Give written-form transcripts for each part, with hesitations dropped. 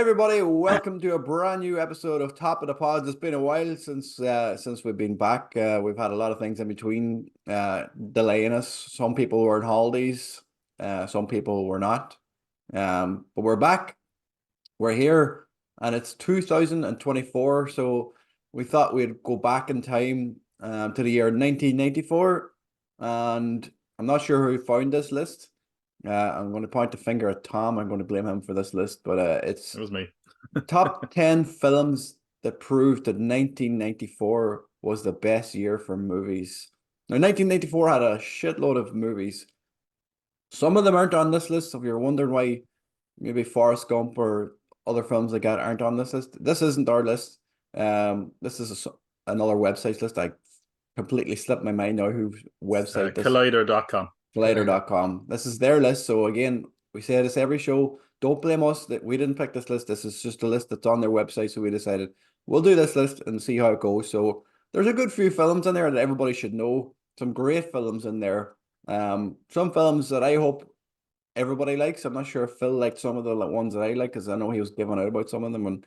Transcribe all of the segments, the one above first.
everybody, welcome to a brand new episode of Top of the Pods. It's been a while since we've been back. We've had a lot of things in between delaying us. Some people were on holidays, some people were not. But we're back. We're here, and it's 2024. So we thought we'd go back in time to the year 1994, and I'm not sure who found this list. I'm going to point the finger at Tom. I'm going to blame him for this list, but it's It was me. top 10 films that proved that 1994 was the best year for movies. Now, 1994 had a shitload of movies. Some of them aren't on this list. So if you're wondering why maybe Forrest Gump or other films like that aren't on this list, this isn't our list. This is another website's list. I completely slipped my mind now whose website this. Collider.com. Collider.com. This is their list. So again, we say this every show. Don't blame us that we didn't pick this list. This is just a list that's on their website. So we decided we'll do this list and see how it goes. So there's a good few films in there that everybody should know. Some great films in there. Some films that I hope everybody likes. I'm not sure if Phil liked some of the ones that I like because I know he was giving out about some of them, and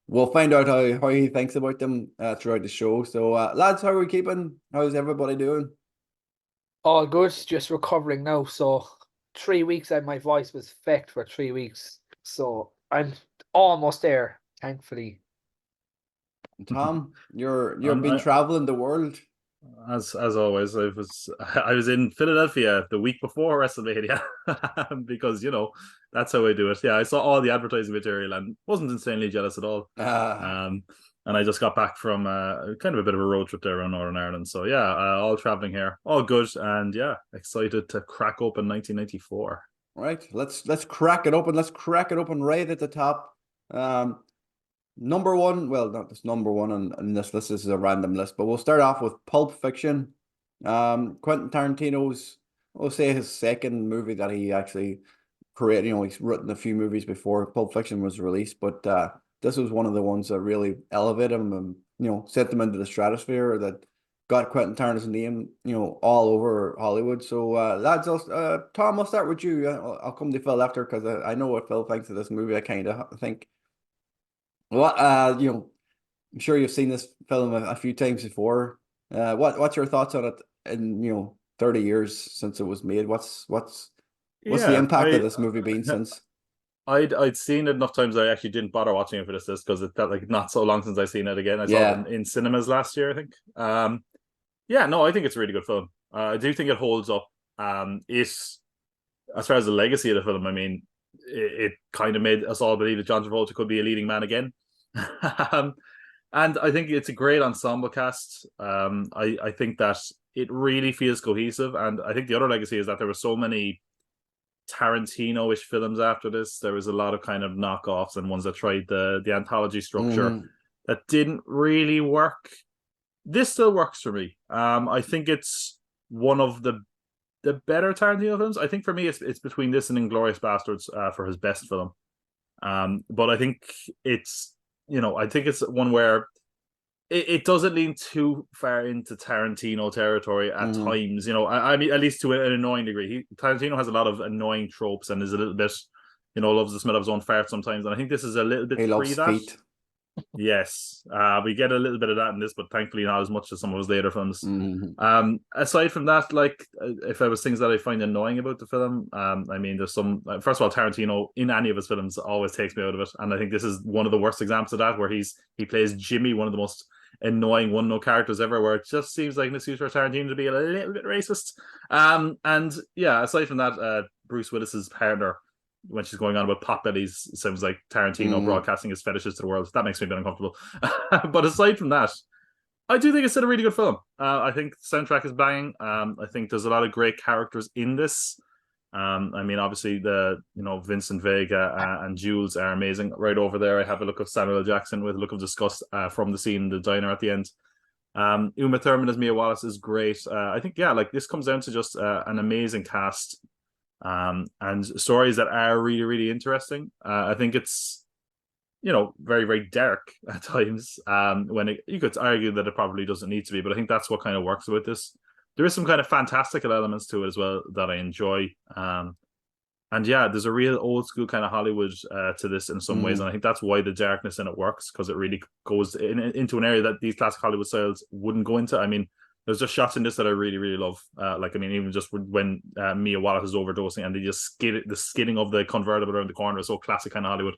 we'll find out how he thinks about them throughout the show. So lads, how are we keeping? How's everybody doing? All good, just recovering now. So 3 weeks and my voice was fecked for 3 weeks. So I'm almost there, thankfully. Tom, you've been traveling the world. As always, I was in Philadelphia the week before WrestleMania because that's how I do it. Yeah, I saw all the advertising material and wasn't insanely jealous at all. And I just got back from kind of a bit of a road trip there around Northern Ireland. So yeah, all traveling here, all good, and yeah, excited to crack open 1994. Right, let's crack it open. Let's crack it open right at the top. Number one, well, not this number one on this list. This is a random list, but we'll start off with Pulp Fiction. Quentin Tarantino's, we'll say his second movie that he actually created. He's written a few movies before Pulp Fiction was released, but this was one of the ones that really elevated him and set them into the stratosphere, that got Quentin Tarantino's name all over Hollywood. So lads, Tom, I'll start with you. I'll come to Phil after because I know what Phil thinks of this movie. I kind of think. What I'm sure you've seen this film a few times before. What's your thoughts on it in 30 years since it was made? What's the impact of this movie been since? I'd seen it enough times that I actually didn't bother watching it for this list because it felt like not so long since I seen it again. I saw it in cinemas last year, I think. I think it's a really good film. I do think it holds up. As far as the legacy of the film, I mean, it kind of made us all believe that John Travolta could be a leading man again. And I think it's a great ensemble cast. I think that it really feels cohesive. And I think the other legacy is that there were so many Tarantino-ish films after this. There was a lot of kind of knockoffs and ones that tried the anthology structure that didn't really work. This still works for me. I think it's one of the better Tarantino films. I think for me it's between this and Inglourious Bastards for his best film. But I think it's one where it doesn't lean too far into Tarantino territory at times. I mean, at least to an annoying degree. Tarantino has a lot of annoying tropes and is a little bit, loves the smell of his own fart sometimes. And I think this is a little bit free that. Feet. Yes, we get a little bit of that in this, but thankfully not as much as some of his later films. Aside from that, if there was things that I find annoying about the film, I mean, there's some. First of all, Tarantino in any of his films always takes me out of it, and I think this is one of the worst examples of that, where he plays Jimmy, one of the most annoying one-note characters ever, where it just seems like an excuse for Tarantino to be a little bit racist. And yeah, aside from that, Bruce Willis's partner, when she's going on about potbellies, it sounds like Tarantino broadcasting his fetishes to the world. That makes me a bit uncomfortable. But aside from that, I do think it's still a really good film. I think the soundtrack is banging. I think there's a lot of great characters in this. I mean, obviously Vincent Vega and Jules are amazing. Right over there, I have a look of Samuel L. Jackson with a look of disgust from the scene in the diner at the end. Uma Thurman as Mia Wallace is great. I think this comes down to just an amazing cast. And stories that are really, really interesting. I think it's, very, very dark at times. You could argue that it probably doesn't need to be, but I think that's what kind of works with this. There is some kind of fantastical elements to it as well that I enjoy. And yeah, there's a real old school kind of Hollywood to this in some ways, and I think that's why the darkness in it works, because it really goes into an area that these classic Hollywood styles wouldn't go into. I mean, there's just shots in this that I really, really love. Like, I mean, even just when Mia Wallace is overdosing and they just the skidding of the convertible around the corner is so classic kind of Hollywood.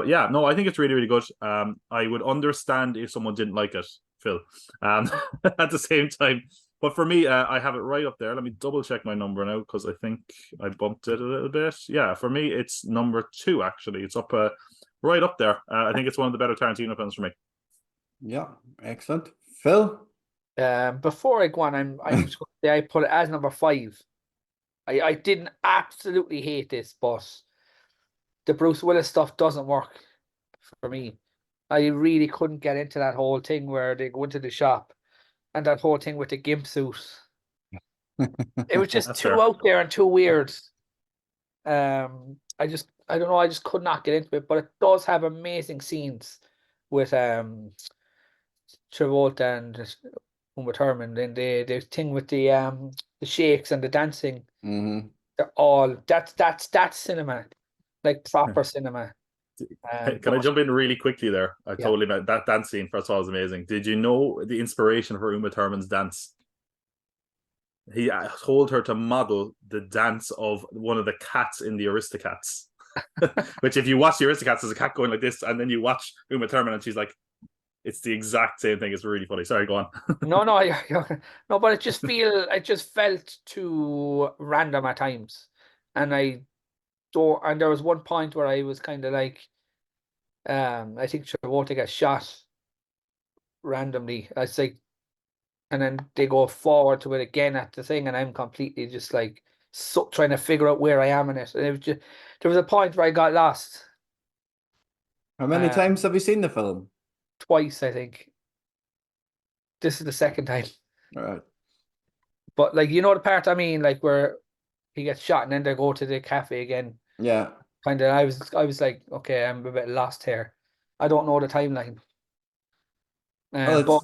Yeah, no, I think it's really, really good. I would understand if someone didn't like it, Phil. At the same time, but for me, I have it right up there. Let me double check my number now, because I think I bumped it a little bit. Yeah, for me, it's number 2, actually. It's up right up there. I think it's one of the better Tarantino films for me. Yeah, excellent. Phil? Before I go on, I'm just going to say I put it as number 5. I didn't absolutely hate this, but the Bruce Willis stuff doesn't work for me. I really couldn't get into that whole thing where they go into the shop and that whole thing with the gimp suit. It was just too out there and too weird. I don't know, I just could not get into it, but it does have amazing scenes with Travolta and Uma Thurman, and the thing with the shakes and the dancing. They're all that's cinema, like proper cinema. Can I jump in really quickly there? I totally meant that dance scene. First of all, is amazing. Did you know the inspiration for Uma Thurman's dance? He told her to model the dance of one of the cats in the Aristocats. Which, if you watch the Aristocats, there's a cat going like this, and then you watch Uma Thurman, and she's like, it's the exact same thing. It's really funny. Sorry, go on. No, but it just felt too random at times, and and there was one point where I was kind of like, I think Travolta gets shot randomly. I say, and then they go forward to it again at the thing, and I'm completely just like trying to figure out where I am in it. And it was just, there was a point where I got lost. How many times have you seen the film? Twice, I think. This is the second time. All right. But like, you know the part I mean, like where he gets shot and then they go to the cafe again. Yeah. Kind of, I was like, okay, I'm a bit lost here. I don't know the timeline. But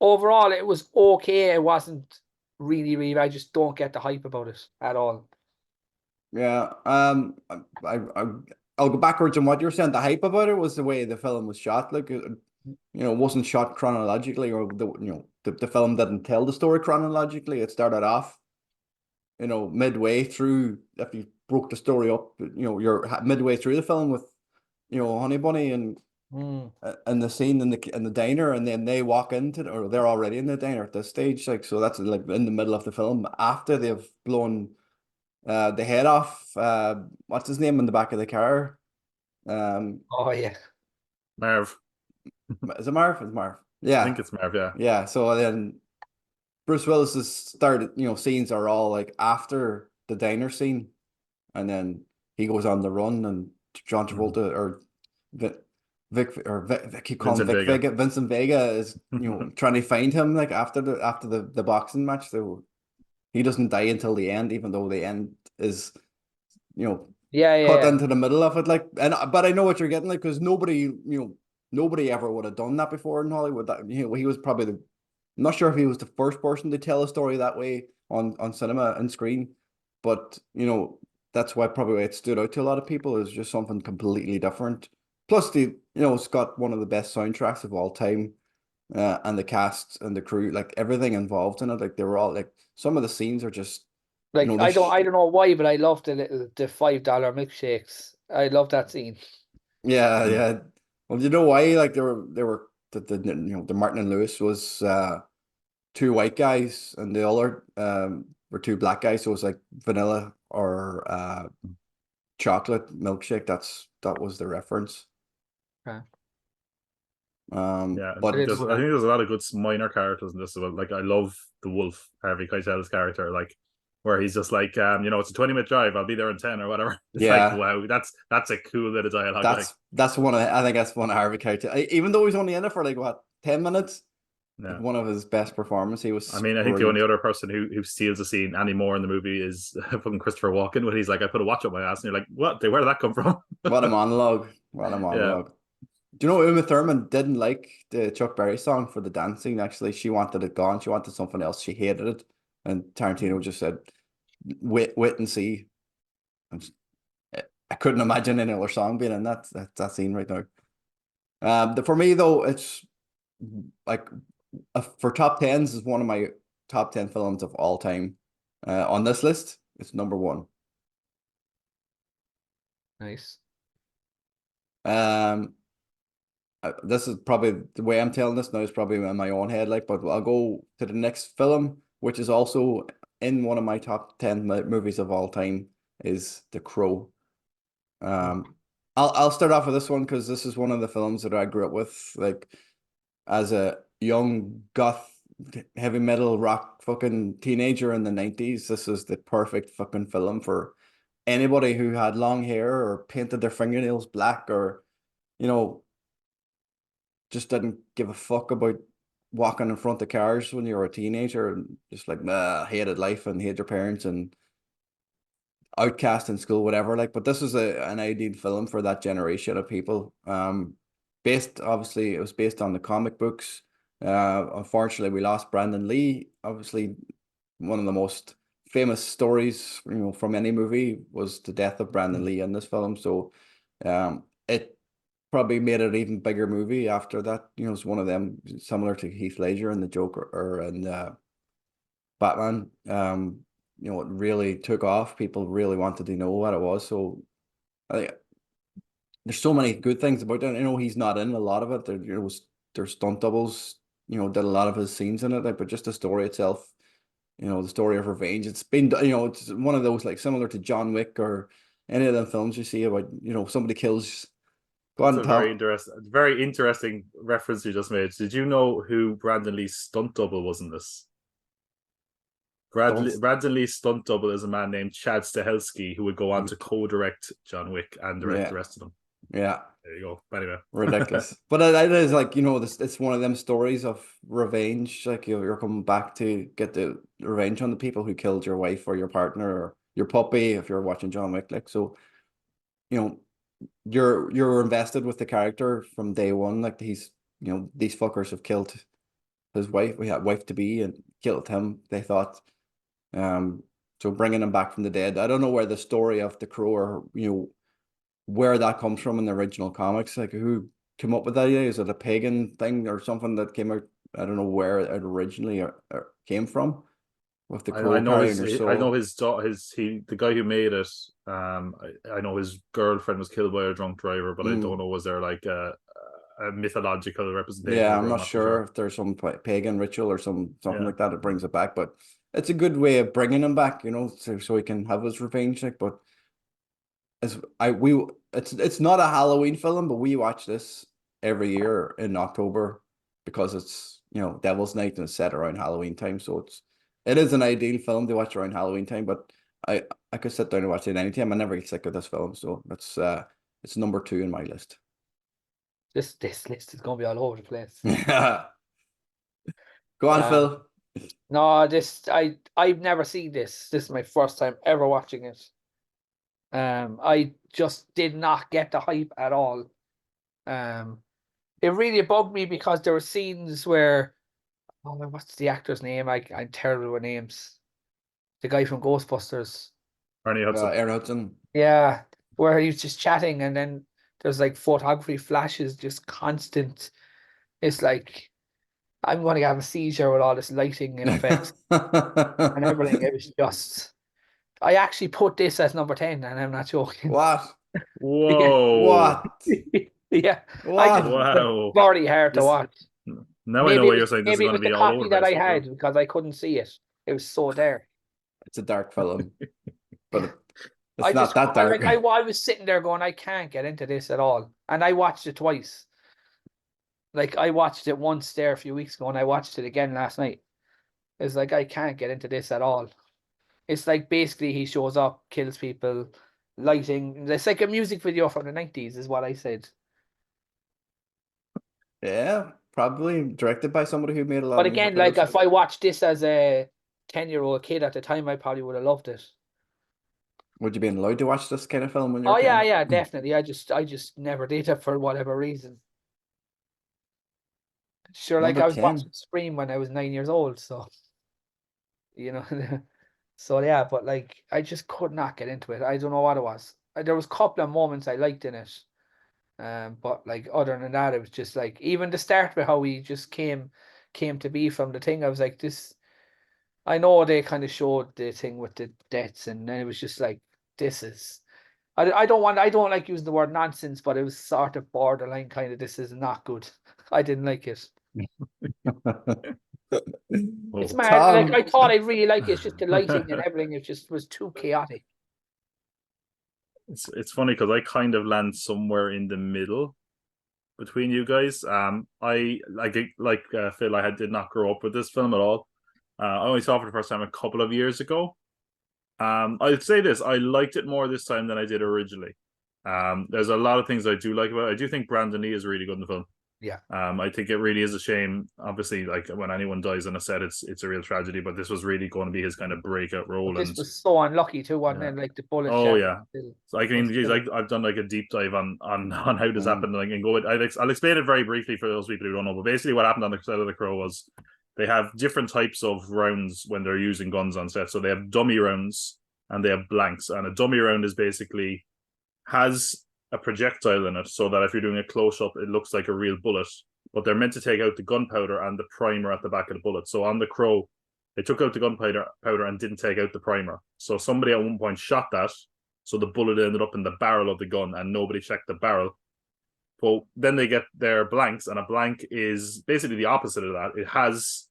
overall, it was okay. It wasn't really. I just don't get the hype about it at all. Yeah. I'll go backwards on what you're saying. The hype about it was the way the film was shot. Like, it wasn't shot chronologically, or the film didn't tell the story chronologically. It started off, midway through. If you broke the story up, you're midway through the film with, Honey Bunny and the scene in the diner, and then they walk into or they're already in the diner at this stage. Like, so that's like in the middle of the film after they've blown the head off. What's his name in the back of the car? Oh yeah, Marv. Is it Marv? It's Marv. Yeah, I think it's Marv. Yeah. Yeah. So then Bruce Willis's scenes are all like after the diner scene, and then he goes on the run, and John Travolta or Vincent Vega is trying to find him, like after the boxing match. So he doesn't die until the end, even though the end is cut into the middle of it. Like, but I know what you're getting, like, because nobody ever would have done that before in Hollywood. That he was probably I'm not sure if he was the first person to tell a story that way on cinema and screen, but that's why probably it stood out to a lot of people. Is just something completely different. Plus, it's got one of the best soundtracks of all time, and the cast and the crew, like everything involved in it, like they were all like, some of the scenes are just like, I don't know why, but I love the $5 milkshakes. I love that scene. Yeah. Well, you know why? Like they were the Martin and Lewis was two white guys, and the other were two black guys. So it was like vanilla or chocolate milkshake. That was the reference. Okay. But I think there's a lot of good minor characters in this. Like, I love the Wolf, Harvey Keitel's character, like where he's just like, it's a 20-minute drive, I'll be there in 10 or whatever. It's like, wow, that's a cool bit of dialogue. That's one of I think that's one of Harvey Keitel. Even though he's only in it for like 10 minutes. Yeah. Like, one of his best performances. He was. I mean, I think the only other person who steals the scene anymore in the movie is fucking Christopher Walken, when he's like, I put a watch up my ass, and you're like, what? Where did that come from? What a monologue! What a monologue! Do you know Uma Thurman didn't like the Chuck Berry song for the dancing? Actually, she wanted it gone. She wanted something else. She hated it, and Tarantino just said, "Wait and see." And I couldn't imagine any other song being in that scene right now. For me though, it's like for top tens is one of my top 10 films of all time. On this list, it's number one. Nice. This is probably the way I'm telling this now is probably in my own head, like, but I'll go to the next film, which is also in one of my top 10 movies of all time, is The Crow. I'll start off with this one because this is one of the films that I grew up with, like as a young goth heavy metal rock fucking teenager in the 90s. This is the perfect fucking film for anybody who had long hair or painted their fingernails black or, you know, just didn't give a fuck about walking in front of cars when you were a teenager and just like hated life and hated your parents and outcast in school, whatever. Like, but this is an ideal film for that generation of people. Based obviously it was based on the comic books. Unfortunately, we lost Brandon Lee. Obviously, one of the most famous stories, from any movie was the death of Brandon Lee in this film. So, it probably made it an even bigger movie after that. It's one of them similar to Heath Ledger and the Joker or and Batman. It really took off. People really wanted to know what it was. So I think there's so many good things about it. He's not in a lot of it. There's stunt doubles, did a lot of his scenes in it, like, but just the story itself, the story of revenge. It's been, it's one of those like similar to John Wick or any of them films you see about, somebody kills. That's a very interesting reference you just made. Did you know who Brandon Lee's stunt double was in this? Brandon Lee's stunt double is a man named Chad Stahelski, who would go on to co-direct John Wick and direct the rest of them. Yeah. There you go. Anyway. Ridiculous. But it is like, it's one of them stories of revenge. Like you're coming back to get the revenge on the people who killed your wife or your partner or your puppy if you're watching John Wick. Like, so, you're invested with the character from day one. Like these fuckers have killed his wife. We had wife to be and killed him, they thought. So bringing him back from the dead. I don't know where the story of the Crow or, where that comes from in the original comics. Like who came up with that idea? Is it a pagan thing or something that came out? I don't know where it originally came from. With the Crow carrying her soul. I know the guy who made it. I know his girlfriend was killed by a drunk driver, but I don't know, was there like a mythological representation? Yeah, I'm not sure if there's some pagan ritual or something like that brings it back, but it's a good way of bringing him back, so he can have his revenge. Like, but it's not a Halloween film, but we watch this every year in October because it's Devil's Night and it's set around Halloween time, so it is an ideal film to watch around Halloween time. But I could sit down and watch it anytime. I never get sick of this film, so it's number 2 in my list. This list is gonna be all over the place. Go on, Phil. No, I've never seen this. This is my first time ever watching it. I just did not get the hype at all. It really bugged me because there were scenes where, what's the actor's name? I'm terrible with names. The guy from Ghostbusters. Ernie Hudson. Ernie Hudson. Yeah, where he was just chatting and then there's like photography flashes, just constant. It's like I'm going to have a seizure with all this lighting and effects and everything. It was just. I actually put this as number 10, and I'm not joking. What? Whoa! What? Yeah. What? Wow. Very hard to watch. Now I know what you're saying. This is going to be all over. Maybe it was the copy that I had because I couldn't see it. It was so there. It's a dark film, but it's not that dark. I was sitting there going, I can't get into this at all, and I watched it twice. Like I watched it once there a few weeks ago, and I watched it again last night. It's like I can't get into this at all. It's like basically he shows up, kills people, lighting. It's like a music video from the 90s, is what I said. Yeah, probably directed by somebody who made a lot. But again, like if I watched this as a 10-year-old kid at the time, I probably would have loved it. Would you be allowed to watch this kind of film when you're? Oh yeah, definitely. I just never did it for whatever reason. Sure, like I was watching Scream when I was 9 years old, so So yeah, but like I just could not get into it. I don't know what it was. there was a couple of moments I liked in it. But like other than that, it was just like even the start with how he just came to be from the thing. I was like, this. I know they kind of showed the thing with the deaths, and then it was just like, this is. I don't like using the word nonsense, but it was sort of borderline kind of. This is not good. I didn't like it. It's mad. Like I thought I'd really like it. It's just the lighting and everything. It just was too chaotic. It's funny because I kind of land somewhere in the middle between you guys. I like Phil. I did not grow up with this film at all. I only saw it for the first time a couple of years ago. I'd say this: I liked it more this time than I did originally. There's a lot of things I do like about it. I do think Brandon Lee is really good in the film. Yeah. I think it really is a shame. Obviously, like when anyone dies on a set, it's a real tragedy. But this was really going to be his kind of breakout role. But this was so unlucky too, wasn't it? Like the bullet. Oh yeah. So I mean, geez, I've done like a deep dive on how this happened. Like, and go. I'll explain it very briefly for those people who don't know. But basically, what happened on the set of The Crow was they have different types of rounds when they're using guns on set. So they have dummy rounds and they have blanks. And a dummy round is basically has a projectile in it, so that if you're doing a close up, it looks like a real bullet. But they're meant to take out the gunpowder and the primer at the back of the bullet. So on The Crow, they took out the gunpowder and didn't take out the primer. So somebody at one point shot that, so the bullet ended up in the barrel of the gun, and nobody checked the barrel. But then they get their blanks, and a blank is basically the opposite of that. It has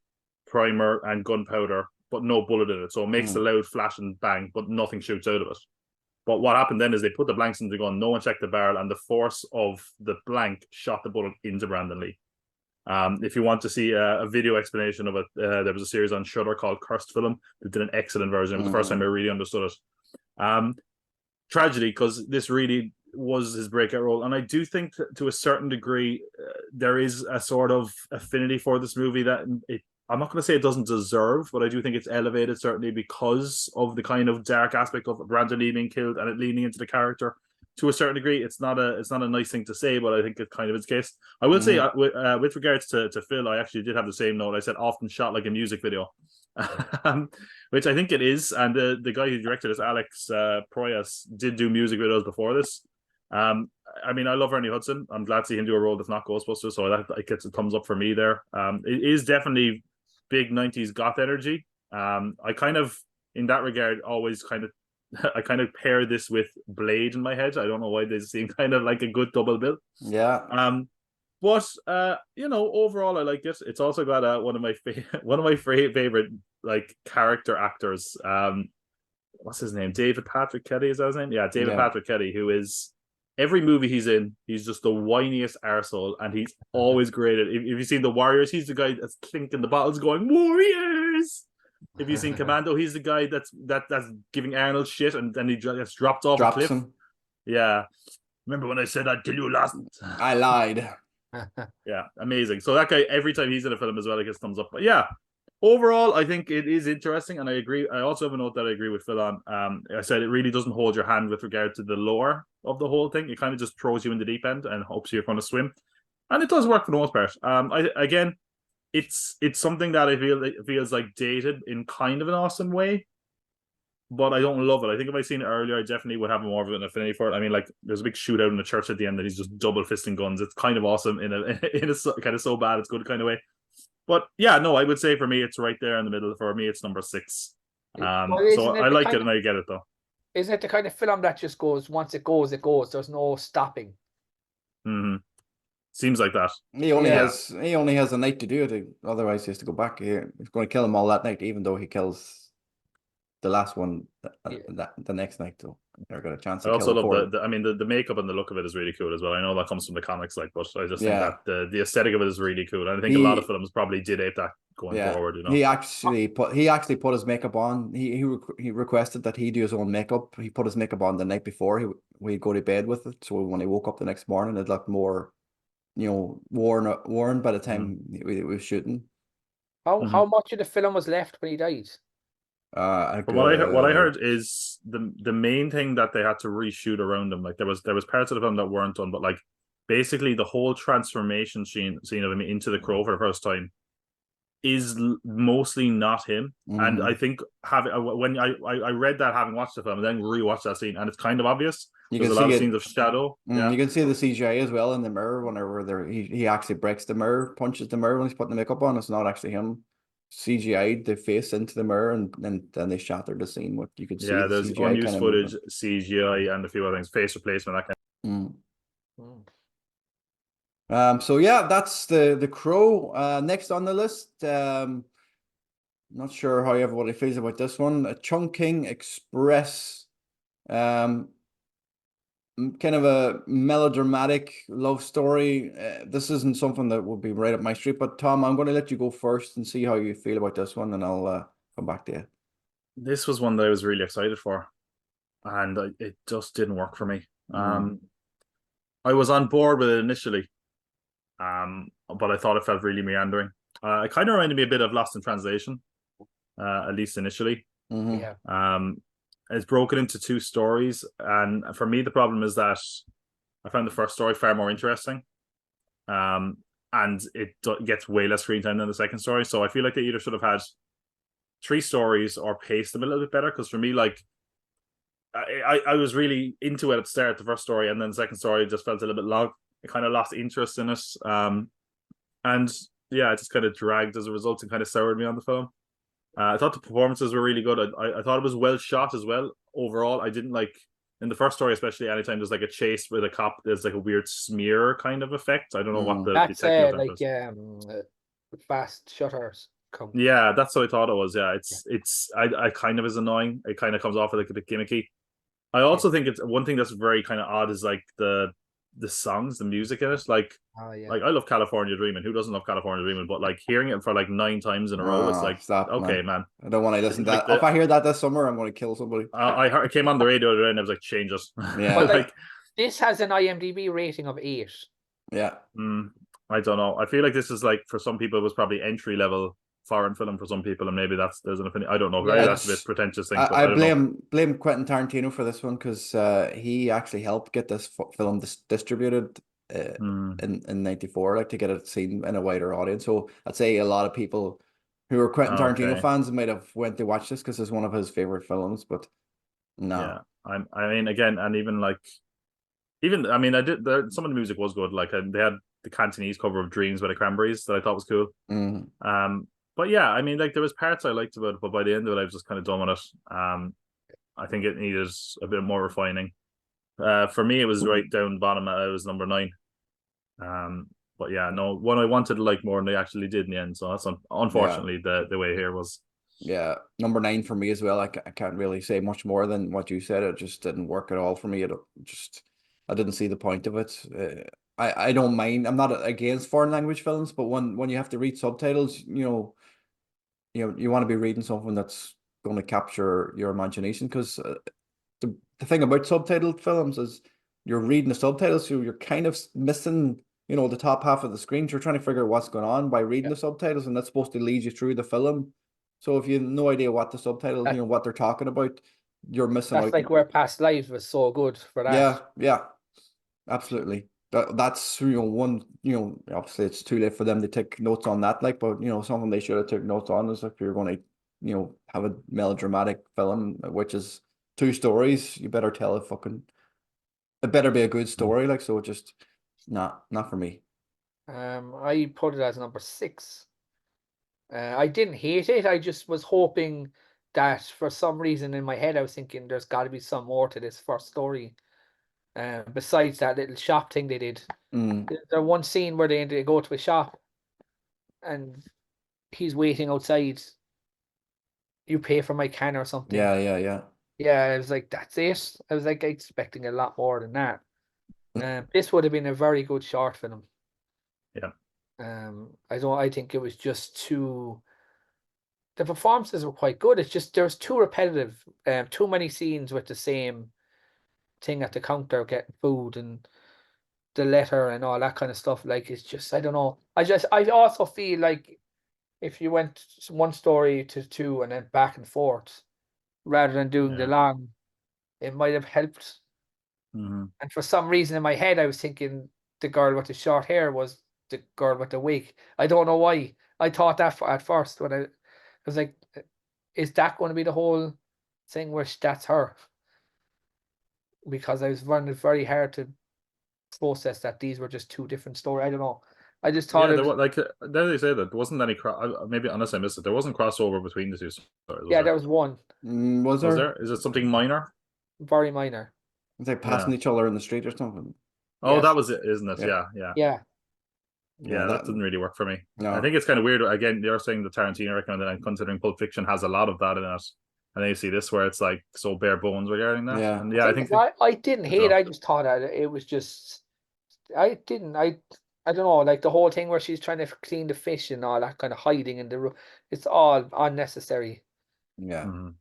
primer and gunpowder, but no bullet in it. So it makes a loud flash and bang, but nothing shoots out of it. But what happened then is they put the blanks in the gun, no one checked the barrel, and the force of the blank shot the bullet into Brandon Lee. If you want to see a video explanation of it, there was a series on Shudder called Cursed Film that did an excellent version. It was the first time I really understood it. Tragedy, because this really was his breakout role. And I do think to a certain degree, there is a sort of affinity for this movie that I'm not going to say it doesn't deserve, but I do think it's elevated certainly because of the kind of dark aspect of Brandon Lee being killed and it leaning into the character. To a certain degree, it's not a nice thing to say, but I think it kind of is the case. I will say with regards to Phil, I actually did have the same note. I said often shot like a music video, which I think it is. And the guy who directed this, Alex Proyas, did do music videos before this. I mean, I love Ernie Hudson. I'm glad to see him do a role that's not Ghostbusters, so that gets a thumbs up for me there. It is definitely big 90s goth energy. I kind of, in that regard, always kind of I kind of pair this with Blade in my head. I don't know why they seem kind of like a good double bill. Yeah. But overall I like it. It's also got one of my favorite like character actors. What's his name? David Patrick Kelly, is that his name? Yeah, David Patrick Kelly, who is every movie he's in, he's just the whiniest arsehole, and he's always great at. If you've seen The Warriors, he's the guy that's clinking the bottles, going Warriors. If you've seen Commando, he's the guy that's giving Arnold shit, and then he gets dropped off a cliff. Him. Yeah, remember when I said I'd kill you last? I lied. Yeah, amazing. So that guy, every time he's in a film as well, he gets thumbs up. But yeah, overall, I think it is interesting, and I agree. I also have a note that I agree with Phil on. I said it really doesn't hold your hand with regard to the lore of the whole thing. It kind of just throws you in the deep end and hopes you're going to swim, and it does work for the most part. It's something that I feel it feels like dated in kind of an awesome way, but I don't love it. I think if I seen it earlier, I definitely would have more of an affinity for it. I mean, like there's a big shootout in the church at the end that he's just double fisting guns. It's kind of awesome in a kind of so bad it's good kind of way. But yeah, no, I would say for me it's right there in the middle. For me, it's number 6. So I like it and I get it though. Isn't it the kind of film that just goes once it goes, it goes? There's no stopping. Mm-hmm. Seems like that. He only has a night to do it. Otherwise, he has to go back here. He's going to kill them all that night, even though he kills the last one the next night. So they're got a chance. I also love the makeup and the look of it is really cool as well. I know that comes from the comics, like, but I just think that the aesthetic of it is really cool. And I think a lot of films probably did ape that going forward. You know, he actually put his makeup on. He requested that he do his own makeup. He put his makeup on the night before he'd go to bed with it. So when he woke up the next morning, it looked more, worn by the time we was shooting. How much of the film was left when he died? What I heard is the main thing that they had to reshoot around him. Like there was parts of the film that weren't done, but like basically the whole transformation scene of him into the Crow for the first time is mostly not him. And I think when I read that having watched the film and then rewatched that scene, and it's kind of obvious. You There's can a lot see of it. scenes of shadow. You Yeah. can see the CGI as well in the mirror whenever he actually breaks the mirror, punches the mirror when he's putting the makeup on. It's not actually him. CGI'd the face into the mirror, and then they shattered the scene. What you could see Yeah, the there's CGI kind unused of footage, moving. CGI, and a few other things, face replacement, that kind Mm. Mm. So yeah, that's the Crow. Next on the list. Not sure how everybody feels about this one. Chungking Express. Um, kind of a melodramatic love story. This isn't something that would be right up my street, but Tom, I'm going to let you go first and see how you feel about this one, and I'll come back to you. This was one that I was really excited for, and it just didn't work for me. I was on board with it initially, but I thought it felt really meandering. It kind of reminded me a bit of Lost in Translation, at least initially. Mm-hmm. Yeah. It's broken into two stories, and for me, the problem is that I found the first story far more interesting, and it gets way less screen time than the second story. So I feel like they either should have had three stories or paced them a little bit better. Because for me, like I was really into it at the start, the first story, and then the second story just felt a little bit long. I kind of lost interest in it, and yeah, it just kind of dragged as a result and kind of soured me on the film. I thought the performances were really good. I thought it was well shot as well. Overall, I didn't like in the first story, especially anytime there's like a chase with a cop, there's like a weird smear kind of effect. I don't know what the That's technical term like is. fast shutters come. Yeah, that's what I thought it was. Yeah, it's I kind of is annoying. It kind of comes off like a bit gimmicky. I Yeah. also think it's one thing that's very kind of odd is like the songs, the music in it. Oh yeah. Like I love California Dreaming. Who doesn't love California Dreaming? But like hearing it for like 9 times in a row, it's like Stop, okay, man. man. I don't want to Is listen it to like that. If I hear that this summer, I'm going to kill somebody. I heard it came on the radio today and I was like, change it. Yeah. But like Like, this has an IMDb rating of 8. Yeah. I don't know. I feel like this is like for some people it was probably entry level foreign film for some people, and maybe there's an opinion. I don't know. Maybe Yeah. that's a bit pretentious thing, but I I don't know. blame Quentin Tarantino for this one because he actually helped get this film distributed in '94, like to get it seen in a wider audience. So I'd say a lot of people who are Quentin Tarantino Okay. fans might have went to watch this because it's one of his favorite films. But no, Yeah. I mean, again, and even I mean, some of the music was good. Like they had the Cantonese cover of Dreams by the Cranberries that I thought was cool. But yeah, I mean, like there was parts I liked about it, but by the end of it, I was just kind of done with it. I think it needed a bit more refining. For me, it was right down the bottom. It was number 9. But yeah, no, one I wanted to like more, and they actually did in the end. So that's yeah. unfortunately the way here was. Yeah, number 9 for me as well. I can't really say much more than what you said. It just didn't work at all for me. I didn't see the point of it. I don't mind. I'm not against foreign language films, but when you have to read subtitles, you want to be reading something that's going to capture your imagination. Because the thing about subtitled films is you're reading the subtitles, so you're kind of missing, the top half of the screen. So you're trying to figure out what's going on by reading the subtitles, and that's supposed to lead you through the film. So if you have no idea what the subtitles, what they're talking about, you're missing That's out. like where Past Lives was so good for that. Yeah, absolutely. That's one, obviously it's too late for them to take notes on that, like, but something they should have took notes on is if you're going to, have a melodramatic film, which is 2 stories, you better tell it better be a good story, like, so it just not for me. I put it as number 6. I didn't hate it. I just was hoping that for some reason in my head I was thinking there's got to be some more to this first story. Besides that little shop thing they did. There's one scene where they go to a shop and he's waiting outside. You pay for my can or something. Yeah. Yeah, I was like, that's it. I was like expecting a lot more than that. This would have been a very good short film. Yeah. I think it was just too. The performances were quite good. It's just there's too repetitive. Too many scenes with the same thing at the counter getting food and the letter and all that kind of stuff. Like it's just I don't know. I also feel like if you went one story to 2 and then back and forth rather than doing the long, it might have helped. And for some reason in my head, I was thinking the girl with the short hair was the girl with the wig. I don't know why. I thought that at first when I was like, is that going to be the whole thing where that's her? because I was finding it very hard to process that these were just two different stories. I don't know. I just thought Yeah, it there was, was like there they say that there wasn't any maybe unless I missed it, there wasn't crossover between the two stories, was yeah, there? there was one Was Was there? there? Is it something minor? very minor. Was they Yeah. passing each other in the street or something? Oh, Yes. that was it, isn't it? Yeah. Yeah, yeah. Yeah. Yeah, Yeah, that didn't really work for me. I no. think it's kind of weird. Again, you're saying the Tarantino recommended, and considering Pulp Fiction has a lot of that in it, and then you see this where it's like so bare bones regarding that. Yeah. And The yeah, I thing think is, I didn't good hate it. job. I just thought that it was just, I don't know, like the whole thing where she's trying to clean the fish and all that kind of hiding in the room. It's all unnecessary. Yeah. Mhm.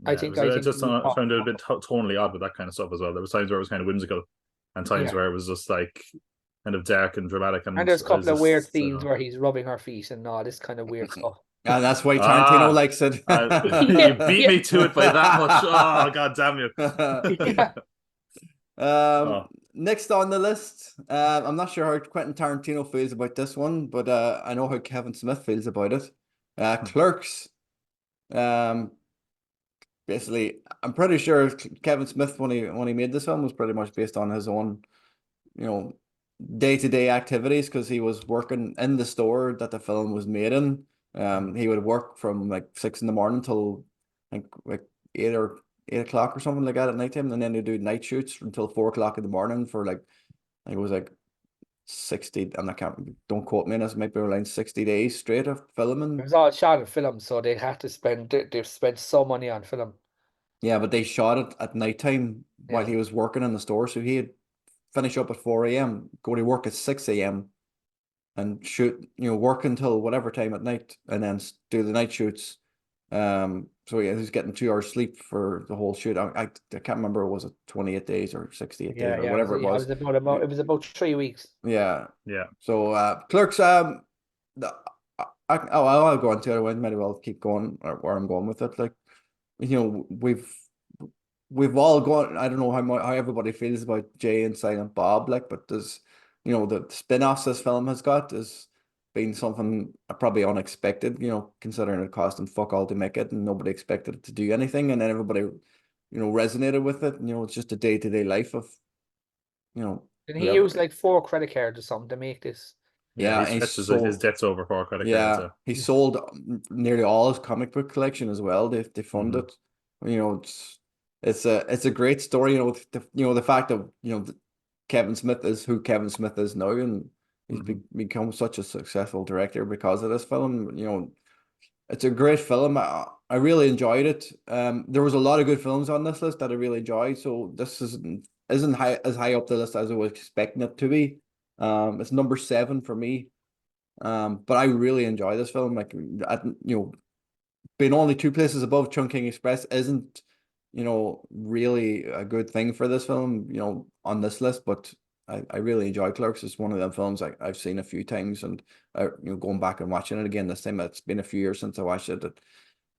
I Yeah, think, I you just need to found it a bit tonally odd with that kind of stuff as well. There was times where it was kind of whimsical, and times yeah. where it was just like kind of dark and dramatic, And and there's a it's couple of weird just scenes where he's rubbing her feet and all this kind of weird stuff. And that's why Tarantino ah, likes it. you Yeah, beat yeah, me to it by that much. Oh, god damn you! yeah. Oh, Next on the list, I'm not sure how Quentin Tarantino feels about this one, but I know how Kevin Smith feels about it. Clerks. Um, Basically, I'm pretty sure Kevin Smith when he made this film was pretty much based on his own, you know, day-to-day activities because he was working in the store that the film was made in. He would work from like 6 in the morning till I think like 8 or 8 o'clock or something like that at night time, and then he'd do night shoots until 4 o'clock in the morning for like I think it was like 60. And I can't don't quote me on this, it might be around 60 days straight of It filming. was all shot in film, so they had to spend, they've spent so money on film. Yeah, but they shot it at nighttime while Yeah. he was working in the store, so he'd finish up at 4 a.m., go to work at 6 a.m. and shoot, work until whatever time at night and then do the night shoots. So yeah, he's getting 2 hours sleep for the whole shoot. I can't remember, was it 28 days or 68 days Yeah, or yeah. whatever it It was. was about it was about 3 weeks. Yeah. yeah. So Clerks, the, I'll go on to it. I might as well keep going where I'm going with it. Like, we've all gone. I don't know how everybody feels about Jay and Silent Bob, like, but there's, the spin-offs this film has got has been something probably unexpected, considering it cost them fuck all to make it and nobody expected it to do anything, and then everybody, resonated with it. It's just a day-to-day life of, And he whoever. used like 4 credit cards or something to make this. Yeah, Yeah, he and he stretches his sold. debts over for credit cards. Yeah, he sold nearly all his comic book collection as well. They fund Mhm. it. It's a great story. The fact that Kevin Smith is who Kevin Smith is now, and he's Mhm. become such a successful director because of this film. It's a great film. I really enjoyed it. There was a lot of good films on this list that I really enjoyed. So this isn't as high up the list as I was expecting it to be. It's number 7 for me. But I really enjoy this film. Like, being only 2 places above Chungking Express isn't, really a good thing for this film, on this list. But I really enjoy Clerks. It's one of them films I've seen a few times, and going back and watching it again this time. It's been a few years since I watched it.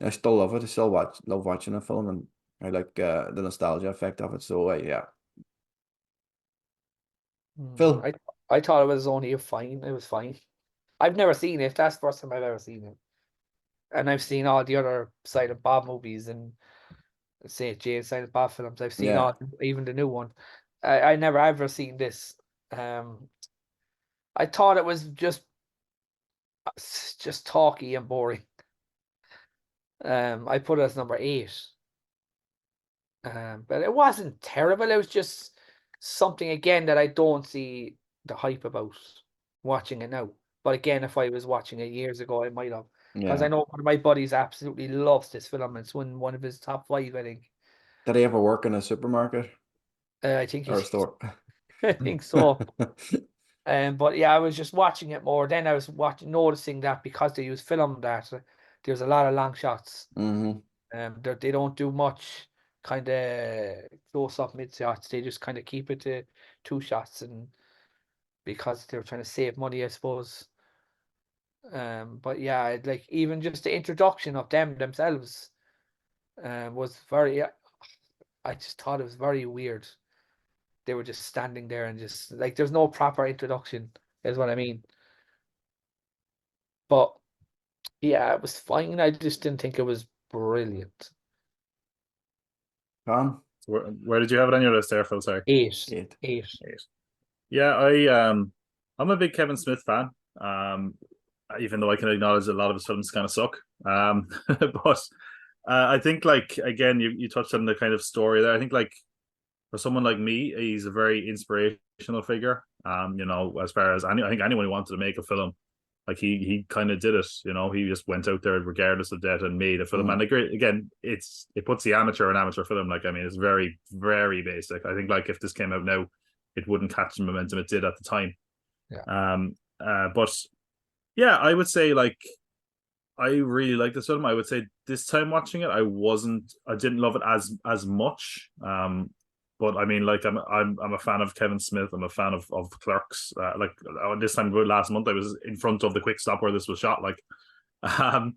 I still love it. I still love watching a film, and I like the nostalgia effect of it. So yeah, Hmm. Phil. I thought it was only a fine. It was fine. I've never seen it. That's the first time I've ever seen it. And I've seen all the other Silent Bob movies and say Jay and Silent Bob films. I've seen Yeah, all, even the new one. I never ever seen this. Um, I thought it was just talky and boring. I put it as number 8. But it wasn't terrible. It was just something again that I don't see the hype about watching it now. But again, if I was watching it years ago, I might have. Because I yeah. know one of my buddies absolutely loves this film. It's one of his top 5, I think. Did he ever work in a supermarket I think or a he, store? I think so. But yeah, I was just watching it more. Then I was noticing that because they use film, that there's a lot of long shots. Hmm. They don't do much kind of close up mid shots. They just kind of keep it to 2 shots, and because they're trying to save money, I suppose. But yeah, like even just the introduction of them themselves, was very. I just thought it was very weird. They were just standing there and just like there's no proper introduction, is what I mean. But yeah, it was fine. I just didn't think it was brilliant. Con? Where did you have it on your list there, Phil? Sorry. Eight. Eight. Eight. Eight. Yeah, I'm a big Kevin Smith fan. Even though I can acknowledge that a lot of his films kind of suck. But I think, like, again, you touched on the kind of story there. I think, like, for someone like me, he's a very inspirational figure. As far as I think anyone who wanted to make a film, like he kind of did it. He just went out there regardless of debt and made a film. And again, it puts the amateur in amateur film. Like, I mean, it's very, very basic. I think, like, if this came out now, it wouldn't catch the momentum it did at the time. Yeah. But yeah, I would say, like, I really like this film. I would say this time watching it, I didn't love it as much. But I mean, like, I'm a fan of Kevin Smith. I'm a fan of Clerks. This time last month, I was in front of the quick stop where this was shot. Like, and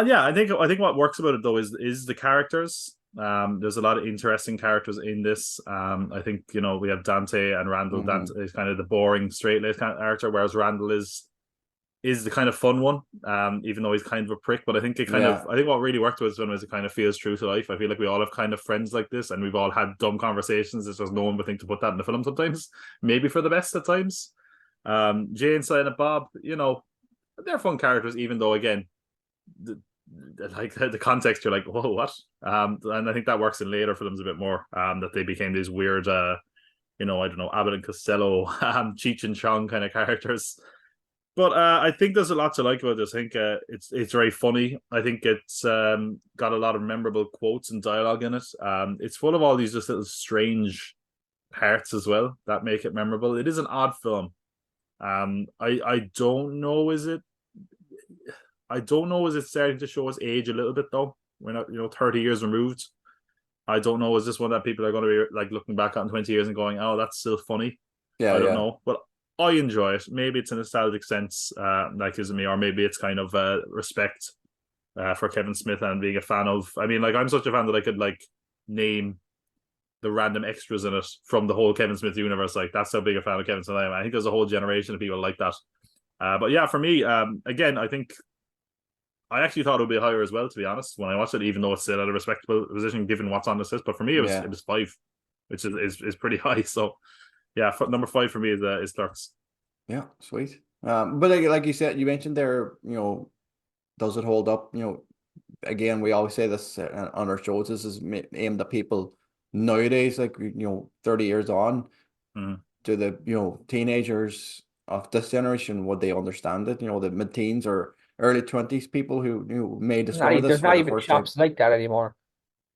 yeah, I think what works about it though is the characters. There's a lot of interesting characters in this. I think we have Dante and Randall. Dante is kind of the boring, straight-laced kind of character, whereas Randall is the kind of fun one, even though he's kind of a prick. But I think I think what really worked with this one is it kind of feels true to life. I feel like we all have kind of friends like this, and we've all had dumb conversations. It's just no one would think to put that in the film sometimes, maybe for the best at times. Jay and Silent Bob, they're fun characters, even though, again, the context, you're like, whoa, what? And I think that works in later films a bit more, that they became these weird, I don't know, Abbott and Costello, Cheech and Chong kind of characters. But I think there's a lot to like about this. I think it's very funny. I think it's got a lot of memorable quotes and dialogue in it. It's full of all these just little strange parts as well that make it memorable. It is an odd film. I don't know, is it starting to show its age a little bit though? We're not 30 years removed. I don't know, is this one that people are going to be like looking back on 20 years and going, oh, that's still funny? Yeah, I don't know. But I enjoy it. Maybe it's a nostalgic sense that gives me, or maybe it's kind of respect for Kevin Smith and being a fan of. I mean, like, I'm such a fan that I could like name the random extras in it from the whole Kevin Smith universe. Like, that's how big a fan of Kevin Smith I am. I think there's a whole generation of people like that. But yeah, for me, again, I think I actually thought it would be higher as well, to be honest, when I watched it, even though it's still at a respectable position given what's on this list. But for me, it was 5, which is pretty high. So yeah, number 5 for me is Clerks. Yeah, sweet. But like you said, you mentioned there, does it hold up? Again, we always say this on our shows. This is aimed at people nowadays, like 30 years on. Do the teenagers of this generation, would they understand it? The mid-teens or early 20s people who may discover this There's for not the even first time. shops like that anymore.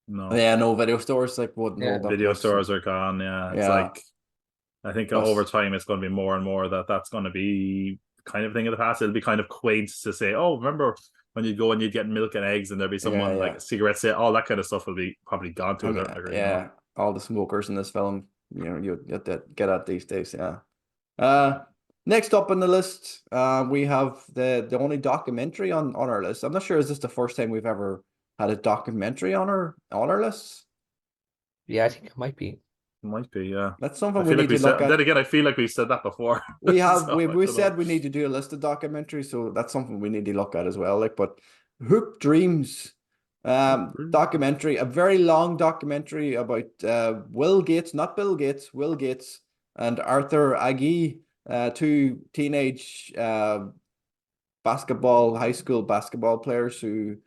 No. Yeah, no video stores like wouldn't hold up. Video stores are gone. Yeah, it's like, I think over time it's going to be more and more that's going to be kind of thing of the past. It'll be kind of quaint to say, oh, remember when you'd go and you'd get milk and eggs and there'd be someone like a cigarette sale, all that kind of stuff will be probably gone to a degree. All the smokers in this film, you get at these days. Next up on the list, we have the only documentary on our list. I'm not sure, is this the first time we've ever had a documentary on our list? Yeah, I think it might be. Might be, yeah. That's something we need to look at. Then again, I feel like we've said that before. We have. we said we need to do a list of documentaries, so that's something we need to look at as well. Like, but Hoop Dreams, documentary, a very long documentary about Will Gates, not Bill Gates, Will Gates and Arthur Agee, 2 teenage high school basketball players who,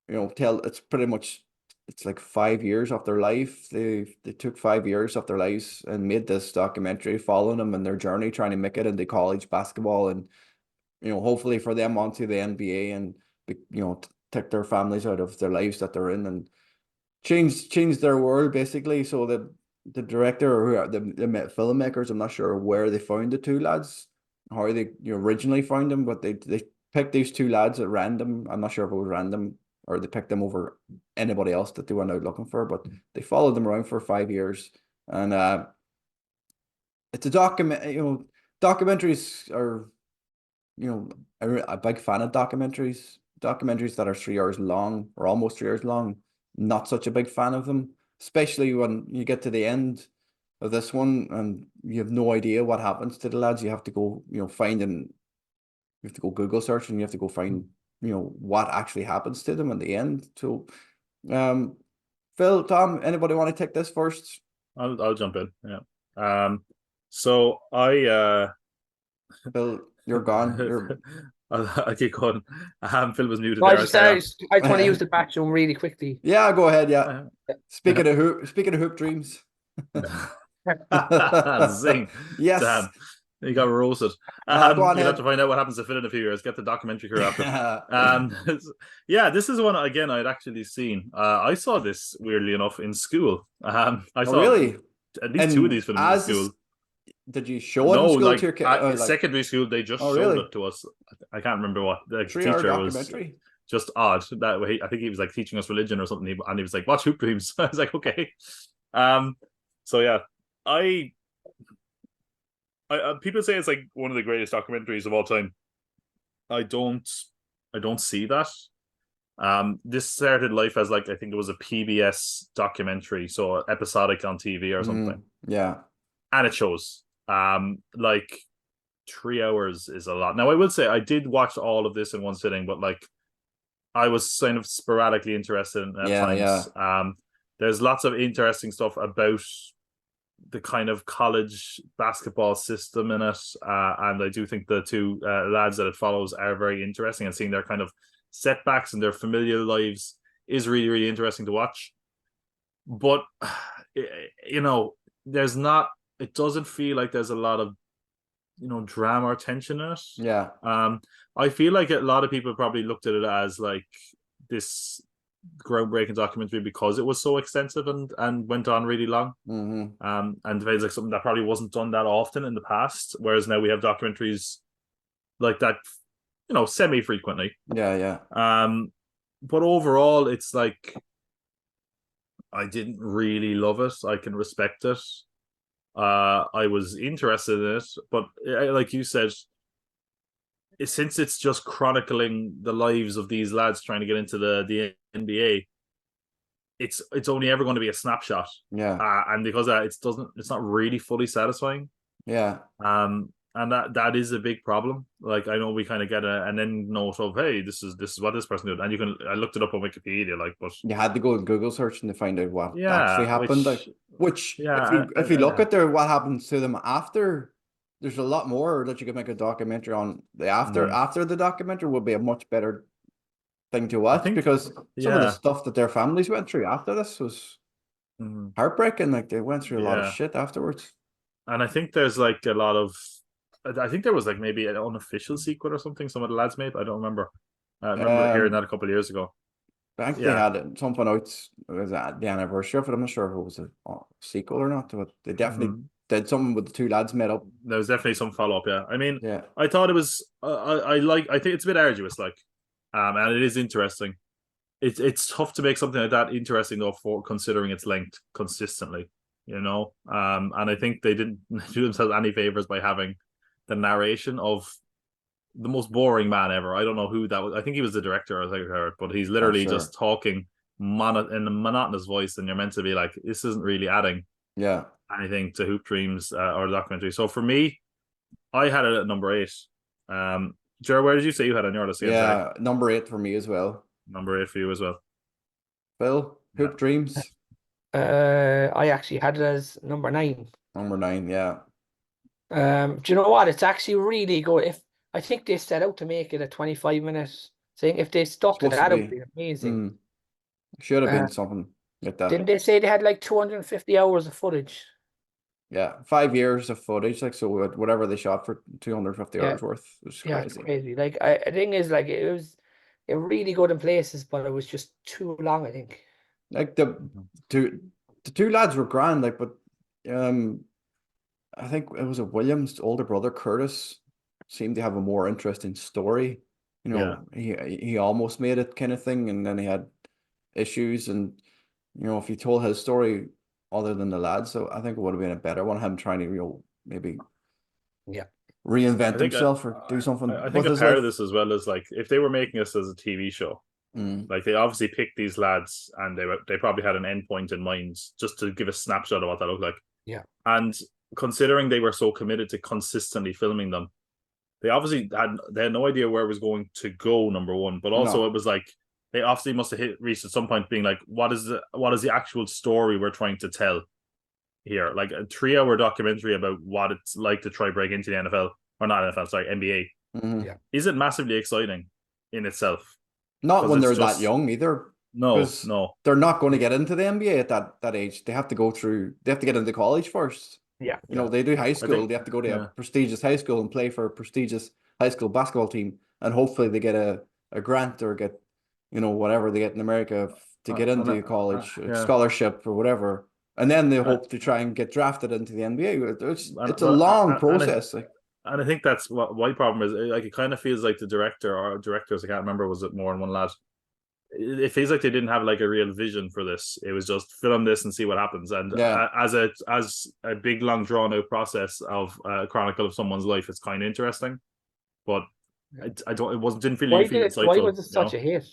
it's pretty much. It's like 5 years of their life. They took 5 years of their lives and made this documentary following them and their journey trying to make it into college basketball and, hopefully for them onto the NBA and, take their families out of their lives that they're in and change their world basically. So the director or the filmmakers, I'm not sure where they found the 2 lads, how they originally found them, but they picked these 2 lads at random. I'm not sure if it was random or they picked them over anybody else that they went out looking for, but they followed them around for 5 years. And it's a documentaries are, a big fan of documentaries that are 3 hours long or almost 3 hours long. Not such a big fan of them, especially when you get to the end of this one and you have no idea what happens to the lads. You have to go, find and you have to go Google search and you have to go find what actually happens to them in the end. So Phil, Tom, anybody want to take this first? I'll jump in. Yeah. So Phil, you're gone. You're I keep going. Phil was muted No, I there. just Carry I just want to use the bathroom really quickly. yeah, go ahead. Yeah. on. Speaking of hoop dreams. Zing. Yes. Damn. You got roasted. Go on You'll have ahead. to find out what happens to Phil in a few years. Get the documentary crew after. Yeah, this is one again I'd actually seen. I saw this weirdly enough in school. I Oh, saw really? at least two of these films in school. Did you show it No, in school like to your kid? at secondary school, they just Oh, showed really? it to us. I can't remember what the 3 hour teacher was. documentary. Just odd that way. I think he was like teaching us religion or something, and he was like, "Watch Hoop Dreams." I was like, "Okay." So yeah, I people say it's like one of the greatest documentaries of all time. I don't see that. This started life as like I think it was a PBS documentary, so episodic on TV or something. Yeah, and it shows. Like 3 hours is a lot. Now I will say I did watch all of this in one sitting, but like I was kind of sporadically interested in at times. Yeah. There's lots of interesting stuff about the kind of college basketball system in it, and I do think the two lads that it follows are very interesting, and seeing their kind of setbacks and their familial lives is really, really interesting to watch. But you know, there's not. It doesn't feel like there's a lot of drama or tension in it. Yeah. I feel like a lot of people probably looked at it as like this groundbreaking documentary because it was so extensive and went on really long. And feels like something that probably wasn't done that often in the past, whereas now we have documentaries like that semi-frequently. Yeah. But overall it's like I didn't really love it. I can respect it. I was interested in it, but like you said, since it's just chronicling the lives of these lads trying to get into the NBA, it's only ever going to be a snapshot. Yeah. And because of that, it's not really fully satisfying. Yeah. And that is a big problem. Like I know we kind of get an end note of, hey, this is what this person did, and I looked it up on Wikipedia, like, but you had to go and Google search and to find out what actually happened. Which yeah, if you look at what happens to them after, there's a lot more that you could make a documentary on. The after the documentary would be a much better thing to watch, because some of the stuff that their families went through after this was heartbreaking. Like they went through a lot of shit afterwards. And I think there's like a lot of. I think there was like maybe an unofficial sequel or something some of the lads made. I don't remember. I remember hearing that a couple of years ago. I think they had something out. It was at the anniversary of it. I'm not sure if it was a sequel or not, but they definitely did something with the two lads met up. There was definitely some follow up. Yeah, I mean, I thought it was. I think it's a bit arduous, like, and it is interesting. It's tough to make something like that interesting though, for considering its length consistently. And I think they didn't do themselves any favors by having the narration of the most boring man ever. I don't know who that was. I think he was the director, I think I heard, but he's literally just talking in a monotonous voice, and you're meant to be like, this isn't really adding anything to Hoop Dreams or the documentary. So for me, I had it at number 8. Jer, where did you say you had on your list again? Yeah, number 8 for me as well. Number 8 for you as well. Phil, Hoop Dreams. I actually had it as number 9. Number 9, yeah. Do you know what? It's actually really good. I think they set out to make it a 25-minute thing. If they stuck to that, it would be amazing. Should have been something like that. Didn't they say they had like 250 hours of footage? Yeah, 5 years of footage, like, so whatever they shot for 250 hours worth. It was crazy. It's crazy. Like, the thing is, like, it was really good in places, but it was just too long, I think. Like the two lads were grand, like, but I think it was Williams' older brother, Curtis, seemed to have a more interesting story. He almost made it, kind of thing, and then he had issues, and if he told his story other than the lads, so I think it would have been a better one, him trying to maybe reinvent himself or do something. I think a part of this as well is, like, if they were making this as a TV show, like, they obviously picked these lads and they probably had an end point in mind just to give a snapshot of what that looked like. Yeah. And considering they were so committed to consistently filming them, they obviously had no idea where it was going to go, number one, but also it was like they obviously must have reached at some point being like, what is the actual story we're trying to tell here? Like a 3-hour documentary about what it's like to try break into the NFL, or not NFL, sorry, NBA. Mhm. Yeah. Is it massively exciting in itself? Not 'Cause when it's they're that just young either, no, because no. they're not going to get into the NBA at that age. They have to go through. They have to get into college first. Yeah. You know, they do high I school. think They have to go to a yeah. prestigious high school and play for a prestigious high school basketball team, and hopefully they get a grant or get, you know, whatever they get in America to get into college, a Yeah. scholarship or whatever, and then they Uh, hope to try and get drafted into the NBA. It's a but long and process. Like, I think that's what my problem is. Like, it kind of feels like the director or directors, I can't remember, was it more than one lad? It feels like they didn't have like a real vision for this. It was just film this and see what happens. And yeah, as a big long drawn out process of a chronicle of someone's life, it's kind of interesting. But I don't. It wasn't. Didn't feel Why really did feel it? Why insightful. was it You such know. a hit?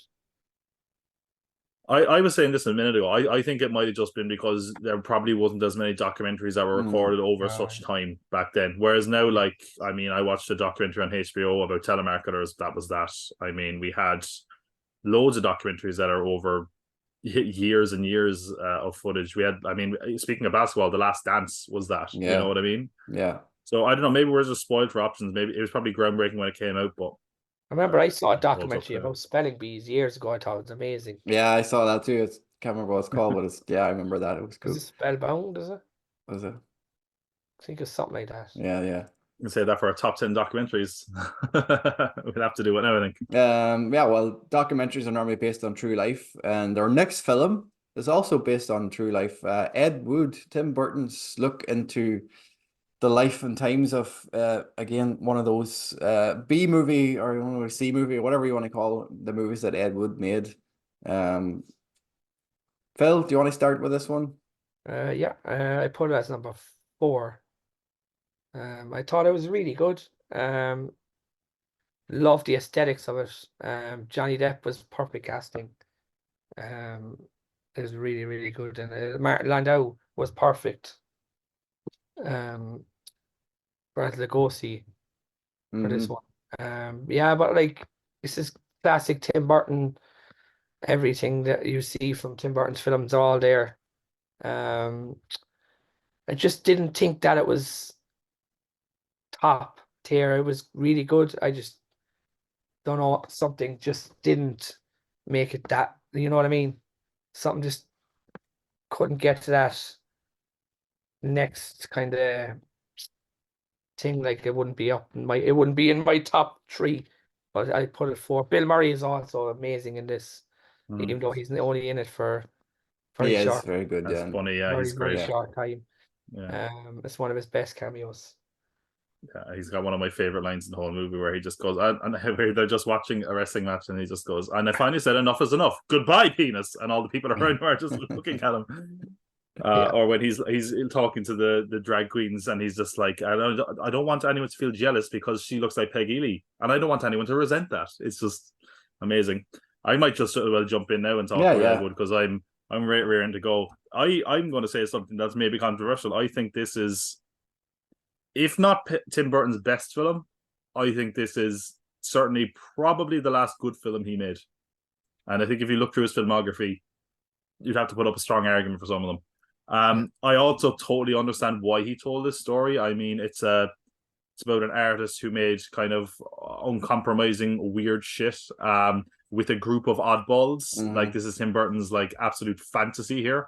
I was saying this a minute ago. I think it might have just been because there probably wasn't as many documentaries that were mm, recorded over such time back then. Whereas now, like, I mean, I watched a documentary on HBO about telemarketers. That was that. I mean, we had loads of documentaries that are over years and years of footage. We had, I mean, speaking of basketball, The Last Dance was that. You know yeah, what I mean? yeah. So I don't know. Maybe we're just spoiled for options. Maybe it was probably groundbreaking when it came out, but I remember I saw a it holds up documentary there. about spelling bees years ago. I thought it was amazing. Yeah, I saw that too. It's can't remember what it's called, but it's yeah, I remember that. It was Was cool. it Spellbound? Is it? Was it? I think it's something like that. Yeah, yeah. You can say that for our top 10 documentaries. We'd have to do it now, I think. Yeah, well, documentaries are normally based on true life, and our next film is also based on true life. Ed Wood, Tim Burton's look into the life and times of again one of those B movie or one of those C movie or whatever you want to call the movies that Ed Wood made. Um, Phil, do you want to start with this one? Yeah, I put it as number 4. I thought it was really good. Loved the aesthetics of it. Johnny Depp was perfect casting. Um, it was really, really good, and Martin Landau was perfect. Bradley Lugosi for this Mm-hmm. one. Yeah, but like this is classic Tim Burton. Everything that you see from Tim Burton's films are all there. Um, I just didn't think that it was top tier. It was really good. I just don't know, something just didn't make it that, you know what I mean? Something just couldn't get to that next kind of thing. Like it wouldn't be in my top 3, but I put it 4. Bill Murray is also amazing in this, even though he's only in it for He very is short, very good, That's yeah. funny. Yeah, very, he's very great. Yeah. short time. Yeah. It's one of his best cameos. Yeah, he's got one of my favorite lines in the whole movie where he just goes, and where they're just watching a wrestling match, and he just goes, and I finally said enough is enough. Goodbye, penis, and all the people around him are just looking at him. Yeah. Or when he's talking to the drag queens, and he's just like, I don't want anyone to feel jealous because she looks like Peg Ely, and I don't want anyone to resent that. It's just amazing. I might just well jump in now and talk Yeah, about yeah. Edward because I'm raring to go. I'm going to say something that's maybe controversial. I think this is, if not Tim Burton's best film, I think this is certainly probably the last good film he made. And I think if you look through his filmography, you'd have to put up a strong argument for some of them. I also totally understand why he told this story. I mean, it's about an artist who made kind of uncompromising weird shit with a group of oddballs. Mm-hmm. Like, this is Tim Burton's like absolute fantasy here.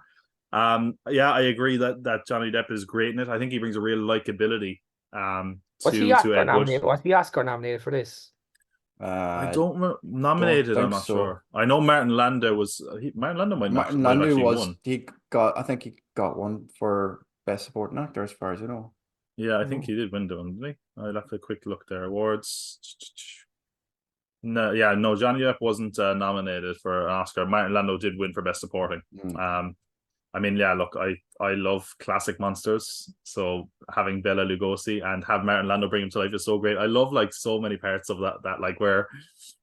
Yeah, I agree that Johnny Depp is great in it. I think he brings a real likability to Ed Wood. Was he Oscar nominated for this? I I don't nominated. think I'm not so. sure. I know Martin Landau was. Martin Landau might Martin have Landau actually was won. I think he got one for best supporting actor as far as you know. Yeah, I think he did win the one, didn't he? I'll have a quick look there. Awards. No, yeah, no. Johnny Depp wasn't nominated for an Oscar. Martin Landau did win for best supporting. I mean, yeah, look, I love classic monsters. So having Bela Lugosi and have Martin Landau bring him to life is so great. I love like so many parts of that like where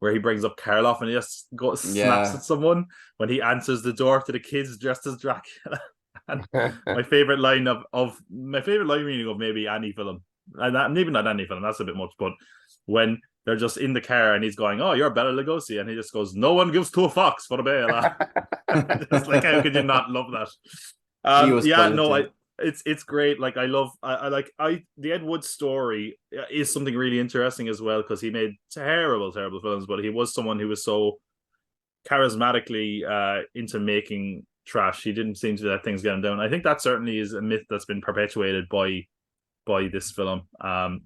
he brings up Karloff and he just snaps at someone when he answers the door to the kids dressed as Dracula. And my favorite line reading of maybe any film, and maybe not any film, that's a bit much, but when they're just in the car and he's going, "Oh, you're Bela Lugosi," and he just goes, "No one gives two fucks for a Bela." Just like, how could you not love that? He was Yeah, brilliant, no, yeah. it's great. Like I like the Ed Wood story is something really interesting as well, because he made terrible films, but he was someone who was so charismatically into making trash. He didn't seem to let things get him down. I think that certainly is a myth that's been perpetuated by this film.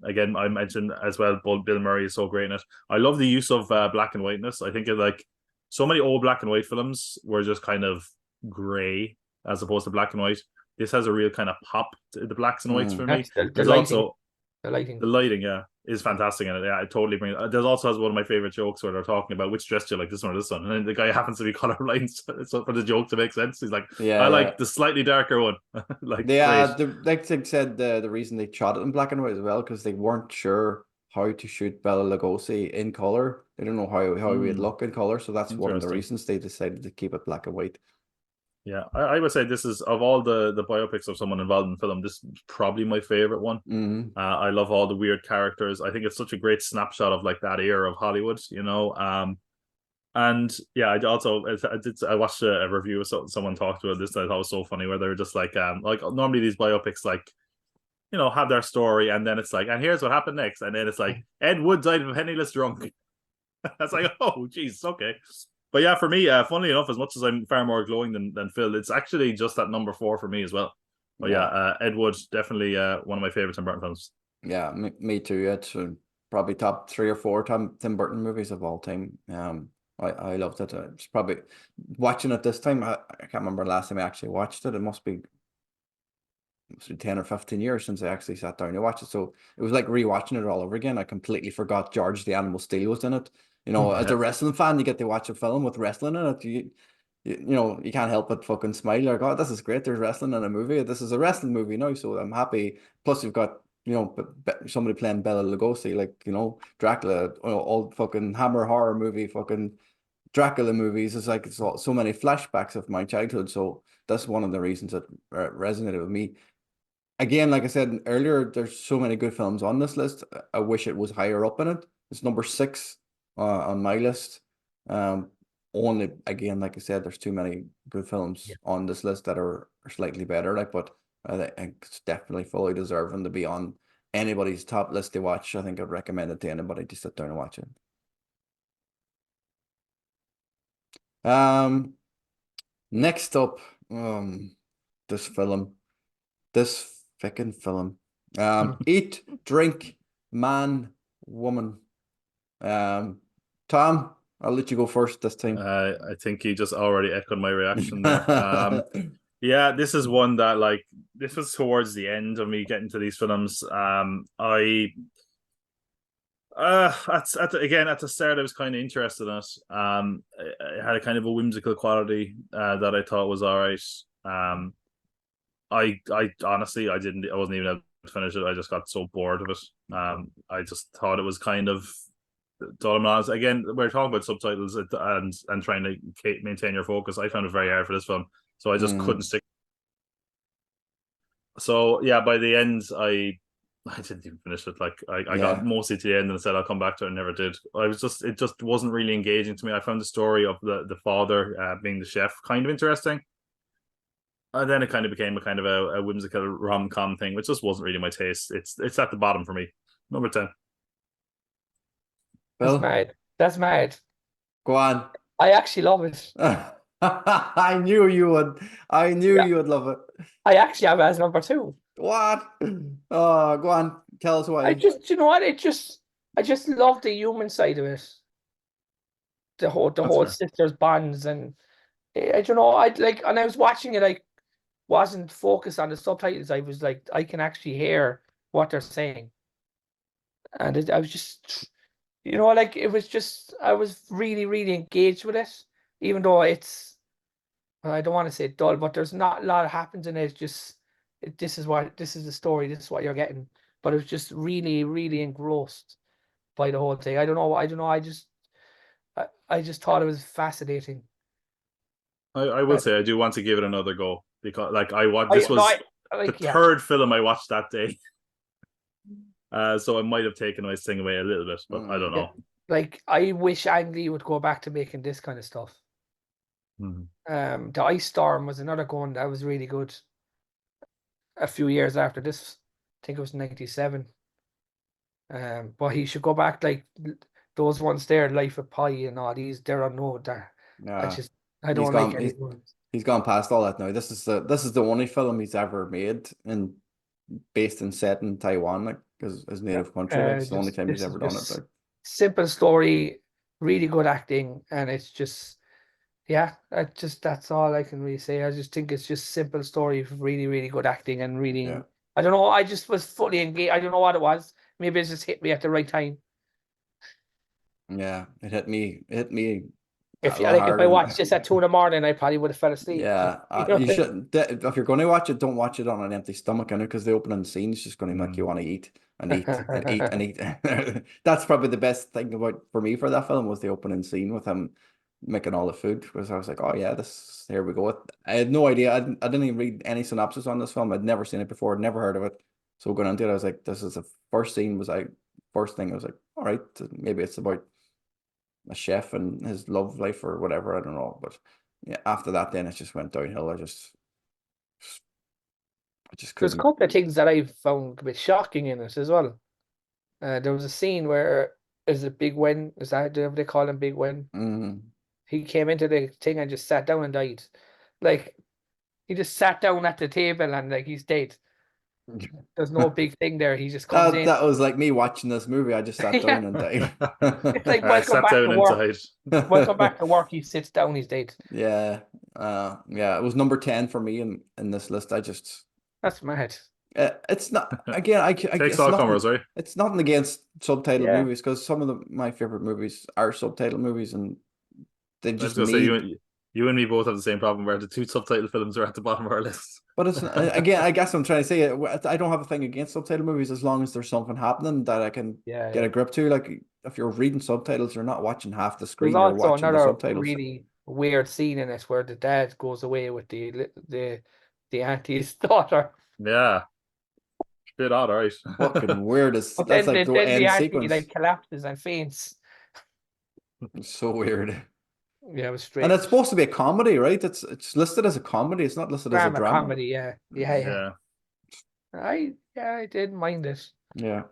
Again, I mentioned as well, Bill Murray is so great in it. I love the use of black and whiteness. I think like so many old black and white films were just kind of grey as opposed to black and white. This has a real kind of pop to the blacks and whites for me. That's the There's lighting. also The lighting. the lighting, yeah, is fantastic in it. Yeah, it totally brings. There's also has one of my favorite jokes where they're talking about which dress do you like, this one or this one, and then the guy happens to be colorblind, so for the joke to make sense, he's like, Yeah, "I yeah. like the slightly darker one." Like, They great. like they said the reason they shot it in black and white as well, because they weren't sure how to shoot Bela Lugosi in color. They don't know how he would look in color, so that's one of the Interesting. reasons they decided to keep it black and white. Yeah, I would say this is, of all the biopics of someone involved in film, this is probably my favorite one. I love all the weird characters. I think it's such a great snapshot of like that era of Hollywood, you know. And yeah, I watched a review of someone talked about this that I thought was so funny, where they were just like normally these biopics, like, you know, have their story and then it's like, and here's what happened next, and then it's like, Ed Wood died of a penniless drunk. That's like, oh geez, okay. But yeah, for me, funnily enough, as much as I'm far more glowing than Phil, it's actually just at number 4 for me as well. But yeah, Ed Wood, definitely one of my favorite Tim Burton films. Yeah, me too. It's probably top 3 or 4 Tim Burton movies of all time. I loved it. It's probably watching it this time. I can't remember the last time I actually watched it. It must be 10 or 15 years since I actually sat down to watch it. So it was like rewatching it all over again. I completely forgot George the Animal Steel was in it. You know, as a wrestling fan, you get to watch a film with wrestling in it. You know, you can't help but fucking smile. Like, oh, this is great. There's wrestling in a movie. This is a wrestling movie now, so I'm happy. Plus, you've got, you know, somebody playing Bela Lugosi, like, you know, Dracula, you know, old fucking Hammer horror movie, fucking Dracula movies. It's like it's so many flashbacks of my childhood. So that's one of the reasons that resonated with me. Again, like I said earlier, there's so many good films on this list. I wish it was higher up in it. It's number 6 on my list. Only, again, like I said, there's too many good films on this list that are slightly better. Like, but I think it's definitely fully deserving to be on anybody's top list to watch. I think I'd recommend it to anybody to sit down and watch it. Next up, this film, this fucking film. Eat, Drink, Man, Woman. Tom, I'll let you go first this time. I think you just already echoed my reaction there. Yeah, this is one that, like, this was towards the end of me getting to these films. At the start, I was kind of interested in it. It had a kind of a whimsical quality that I thought was all right. I honestly, I wasn't even able to finish it. I just got so bored of it. I just thought it was kind of, honest. Again, we're talking about subtitles and trying to maintain your focus. I found it very hard for this film, so I just couldn't stick. So yeah, by the end, I didn't even finish it. Like, I got mostly to the end and said I'll come back to it, and never did. It just wasn't really engaging to me. I found the story of the father being the chef kind of interesting. And then it kind of became a kind of a whimsical rom-com thing, which just wasn't really my taste. It's at the bottom for me. Number 10. That's Bill, mad. That's mad. go on. I actually love it. I knew you would. I knew you would love it. I actually have it as number 2. What? Oh, go on. Tell us why. You know what? I just love the human side of it. The whole fair. sisters bonds, and I don't know. And I was watching it. I wasn't focused on the subtitles. I was like, I can actually hear what they're saying, and I was just, you know, like, it was just, I was really, really engaged with it, even though it's, I don't want to say dull, but there's not a lot that happens in it. It's just, this is the story. This is what you're getting. But it was just really, really engrossed by the whole thing. I don't know. I just thought it was fascinating. I will say I do want to give it another go, because, like, this was the third film I watched that day. So I might have taken my sting away a little bit, but I don't Yeah. know. Like, I wish Ang Lee would go back to making this kind of stuff. The Ice Storm was another one that was really good. A few years after this, I think it was 97. But he should go back, like those ones there, Life of Pi and all these. They're unknown. Yeah, I he's don't like gone. any ones. He's gone past all that now. This is the only film he's ever made and based and set in Taiwan, like his Yeah. native country. Like it's the only Just time he's this is ever done it. just Like simple story, really good acting, and it's just yeah. That's all I can really say. I just think it's just simple story, really, really good acting, and yeah, really. I don't know. I just was fully engaged. I don't know what it was. Maybe it just hit me at the right time. yeah. It hit me If a lot if I harder watched than. this at 2 in the morning, I probably would have fell asleep. Just Yeah, you know. you shouldn't. If you're going to watch it, don't watch it on an empty stomach, because the opening scene's just going to make you want to eat and eat and eat and eat. That's probably the best thing about for me for that film was the opening scene with him making all the food. Because I was like, oh yeah, this here we go. I had no idea. I didn't even read any synopsis on this film. I'd never seen it before. Never heard of it. So going into it, I was like, this is the first scene. Was like first thing. I was like, all right, maybe it's about a chef and his love life or whatever. I don't know, but yeah, after that, then it just went downhill. I just There's a couldn't. couple of things that I found a bit shocking in it as well. There was a scene where is it Big Wen? Is that what they call him, Big Wen? Mm. He came into the thing and just sat down and died. Like he just sat down at the table and like he's dead. There's no big thing there. He just comes in. That was like me watching this movie. I just sat Yeah. down and died. It's like I welcome sat back down to work. inside. Welcome back to work. He sits down. He's dead. Yeah, yeah. It was number 10 for me in this list. I just That's mad. it's not again. Takes it's all nothing. comers, right? It's nothing against subtitled Yeah. movies because some of my favorite movies are subtitled movies and they I was just gonna say need. you and me both have the same problem where the two subtitle films are at the bottom of our list. But it's again, I guess I'm trying to say I don't have a thing against subtitle movies as long as there's something happening that I can Yeah, get yeah. a grip to. Like if you're reading subtitles, you're not watching half the There's screen, you're also watching the another subtitles. really weird scene in it where the dad goes away with the auntie's daughter. Yeah, bit odd, right? Fucking weird. But That's then like the the end auntie sequence. like collapses and faints. It's so weird. Yeah, it was And it's strange. supposed to be a comedy, right? It's listed as a comedy. It's not listed as a Drama drama. comedy, yeah. Yeah, Mm, yeah. Yeah. I didn't mind it. yeah.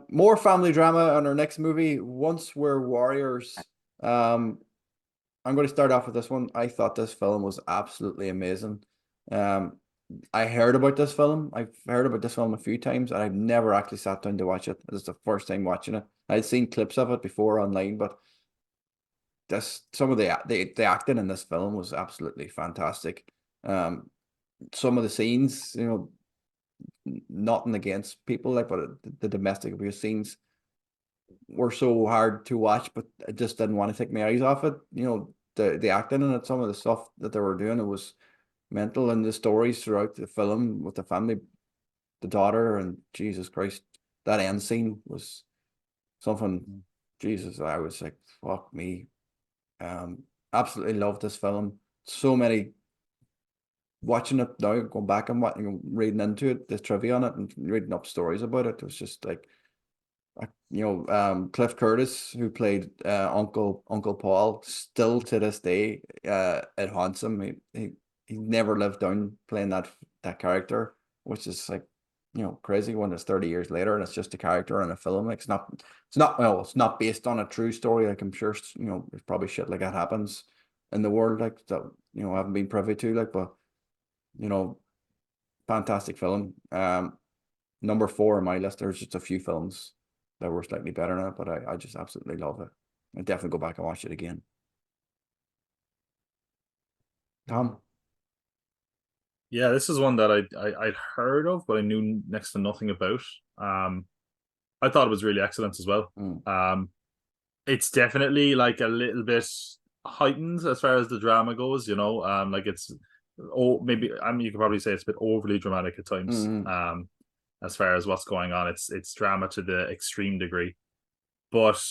More family drama on our next movie. Once We're Warriors. I'm going to start off with this one. I thought this film was absolutely amazing. Um, I heard about this film. I've heard about this film a few times, and I've never actually sat down to watch it. This is the first time watching it. I'd seen clips of it before online, but some of the acting in this film was absolutely fantastic. Um, some of the scenes, nothing against people like, but the domestic abuse scenes were so hard to watch, but I just didn't want to take my eyes off it. The acting in it, some of the stuff that they were doing, it was mental, and the stories throughout the film with the family, the daughter, and Jesus Christ, that end scene was something. Jesus, I was like, fuck me. Absolutely loved this film. So many watching it now, going back and reading into it, the trivia on it, and reading up stories about it. It was just like, Cliff Curtis, who played Uncle Paul, still to this day, it haunts him. He never lived down playing that character, which is like, crazy when it's 30 years later and it's just a character in a film. Like, it's not based on a true story. Like I'm sure, there's probably shit like that happens in the world, like that, I haven't been privy to, like, but you know, fantastic film. Number 4 on my list. There's just a few films that were slightly better than it, but I just absolutely love it. I definitely go back and watch it again. Tom? Yeah, this is one that I'd heard of, but I knew next to nothing about. I thought it was really excellent as well. It's definitely like a little bit heightened as far as the drama goes, like it's maybe you could probably say it's a bit overly dramatic at times. As far as what's going on, it's drama to the extreme degree. But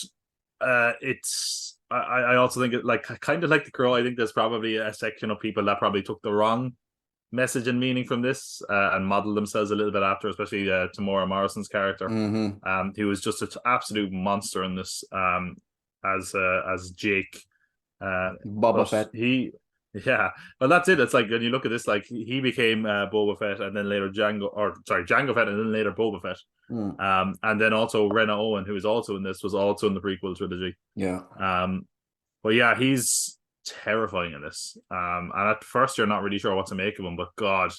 I also think it, like kind of like The Crow. I think there's probably a section of people that probably took the wrong message and meaning from this and model themselves a little bit after, especially Tamora Morrison's character. He was just an absolute monster in this as Jake. Boba Fett. Yeah, well, that's it. It's like when you look at this, like he became Boba Fett, and then later Jango Fett, and then later Boba Fett. And then also Rena Owen, who is also in this, was also in the prequel trilogy. Yeah. But yeah, he's terrifying in this. And at first you're not really sure what to make of him, but God,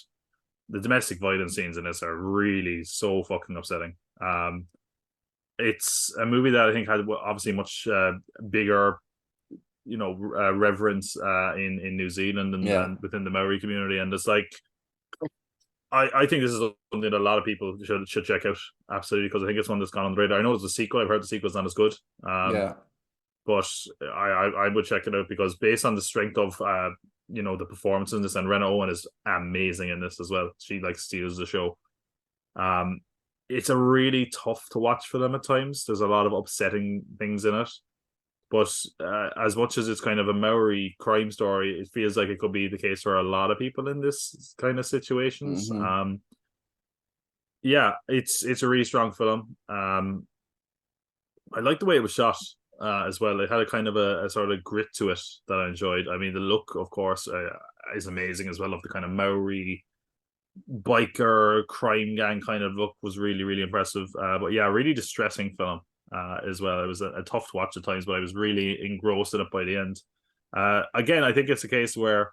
the domestic violence scenes in this are really so fucking upsetting. It's a movie that I think had obviously much bigger, reverence in New Zealand and within the Maori community, and it's like I think this is something that a lot of people should check out, absolutely, because I think it's one that's gone on the radar. I know there's a sequel. I've heard the sequel's not as good. But I would check it out because based on the strength of the performances in this, and Rena Owen is amazing in this as well. She like steals the show. It's a really tough to watch for them at times. There's a lot of upsetting things in it. But as much as it's kind of a Maori crime story, it feels like it could be the case for a lot of people in this kind of situations. Yeah, it's a really strong film. I like the way it was shot as well. It had a kind of a sort of grit to it that I enjoyed. I mean, the look, of course, is amazing as well. Of the kind of Maori biker crime gang kind of look was really, really impressive. But yeah, really distressing film. As well. It was a tough to watch at times, but I was really engrossed in it by the end. Again, I think it's a case where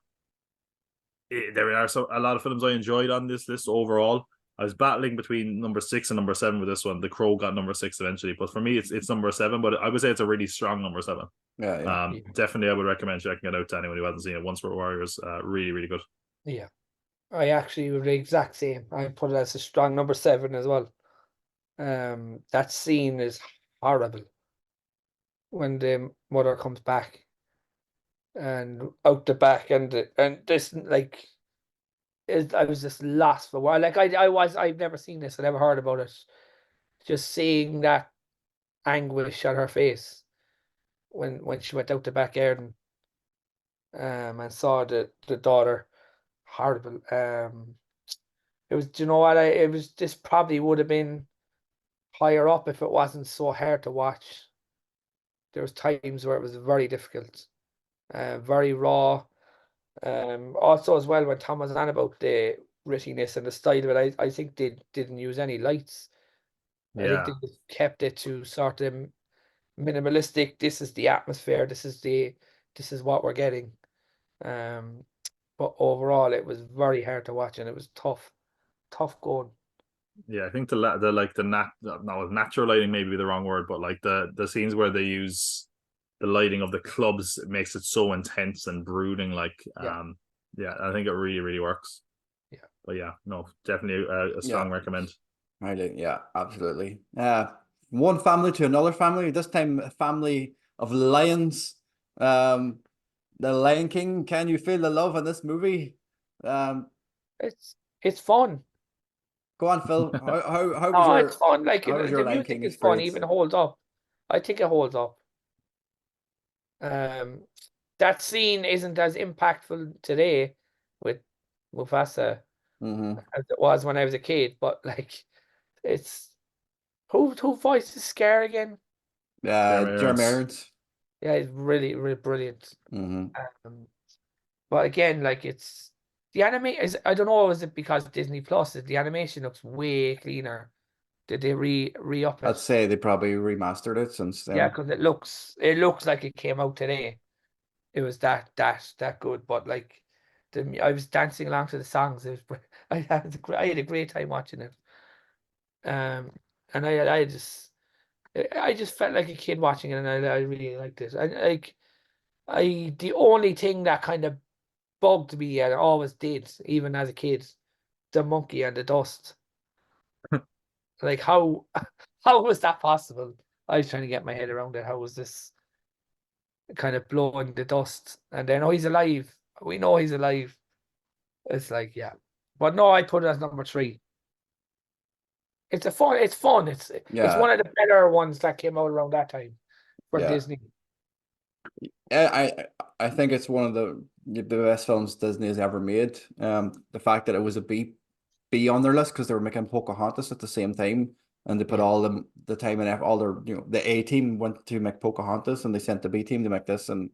there are a lot of films I enjoyed on this list overall. I was battling between number 6 and number 7 with this one. The Crow got number 6 eventually, but for me, it's number 7. But I would say it's a really strong number 7. Yeah. Definitely, I would recommend checking it out to anyone who hasn't seen it. Once We're Warriors, really, really good. Yeah, I actually were the exact same. I put it as a strong number 7 as well. That scene is horrible when the mother comes back and out the back, and this like I was just lost for a while. Like I've never seen this, I never heard about it. Just seeing that anguish on her face when she went out the back garden and saw the daughter, horrible. It was, you know what, it was, this probably would have been higher up if it wasn't so hard to watch. There was times where it was very difficult, very raw. Also as well, when Tom was on about the grittiness and the style of it, I think they didn't use any lights. I think they just kept it to sort of minimalistic. This is the atmosphere. This is what we're getting. But overall, it was very hard to watch, and it was tough going. Yeah, I think natural lighting may be the wrong word, but like the scenes where they use the lighting of the clubs, it makes it so intense and brooding. Like, I think it really, really works. Yeah, but yeah, no, definitely a strong recommend. Yeah, absolutely. One family to another family. This time, a family of lions. The Lion King. Can you feel the love in this movie? It's fun. Go on, Phil. How was Oh, your it's fun. Like how was the your Lion music King is fun, experience? even holds up. I think it holds up. That scene isn't as impactful today with Mufasa as it was when I was a kid, but like it's who voices Scar again? Jeremy Irons. Yeah, it's really, really brilliant. But again, like it's the anime is, I don't know, is it because Disney Plus, the animation looks way cleaner? Did they re-up it? I'd say they probably remastered it since then. Yeah, because it looks like it came out today. It was that good, but like I was dancing along to the songs. I had a great time watching it. And I just felt like a kid watching it, and I really liked it. The only thing that kind of bugged me, and it always did, even as a kid, the monkey and the dust. Like how was that possible? I was trying to get my head around it. How was this kind of blowing the dust, and then he's alive. We know he's alive. It's like, yeah, but no, I put it as number 3. It's fun. It's one of the better ones that came out around that time for Disney. I think it's one of the best films Disney has ever made. The fact that it was a B on their list because they were making Pocahontas at the same time, and they put Yeah. all the time and effort, all their the A team went to make Pocahontas, and they sent the B team to make this, and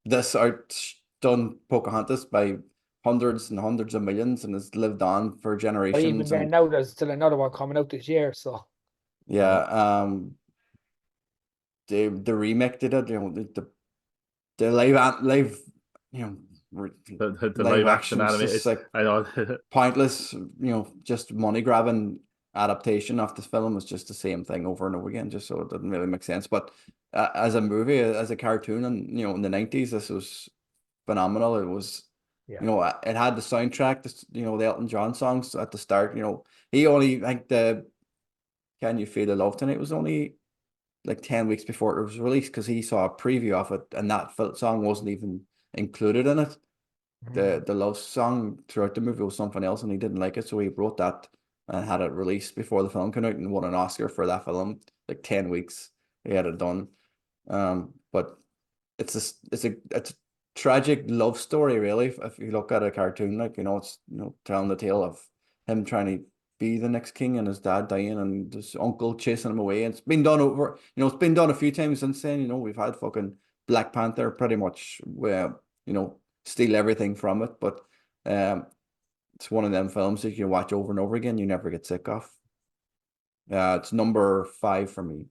this outdone Pocahontas by hundreds and hundreds of millions, and has lived on for But even generations. then, And now there's still another one coming out this year. So yeah, the remake did it, the live, you know, The live live action action was anime. just like I know. pointless, just money grabbing adaptation of this film was just the same thing over and over again, just so it didn't really make sense. But as a movie, as a cartoon, and in the 90s, this was phenomenal. It was, yeah, it had the soundtrack, the Elton John songs at the start. He only, I think the Can You Feel the Love Tonight was only like 10 weeks before it was released, because he saw a preview of it, and that song wasn't even included in it. The love song throughout the movie was something else, and he didn't like it, so he wrote that and had it released before the film came out, and won an Oscar for that film. Like 10 weeks he had it done. But it's a tragic love story, really. If you look at a cartoon, like, it's telling the tale of him trying to be the next king, and his dad dying, and his uncle chasing him away. And it's been done over, it's been done a few times since then. We've had fucking Black Panther pretty much where, steal everything from it. But it's one of them films that you watch over and over again, you never get sick of. It's number 5 for me.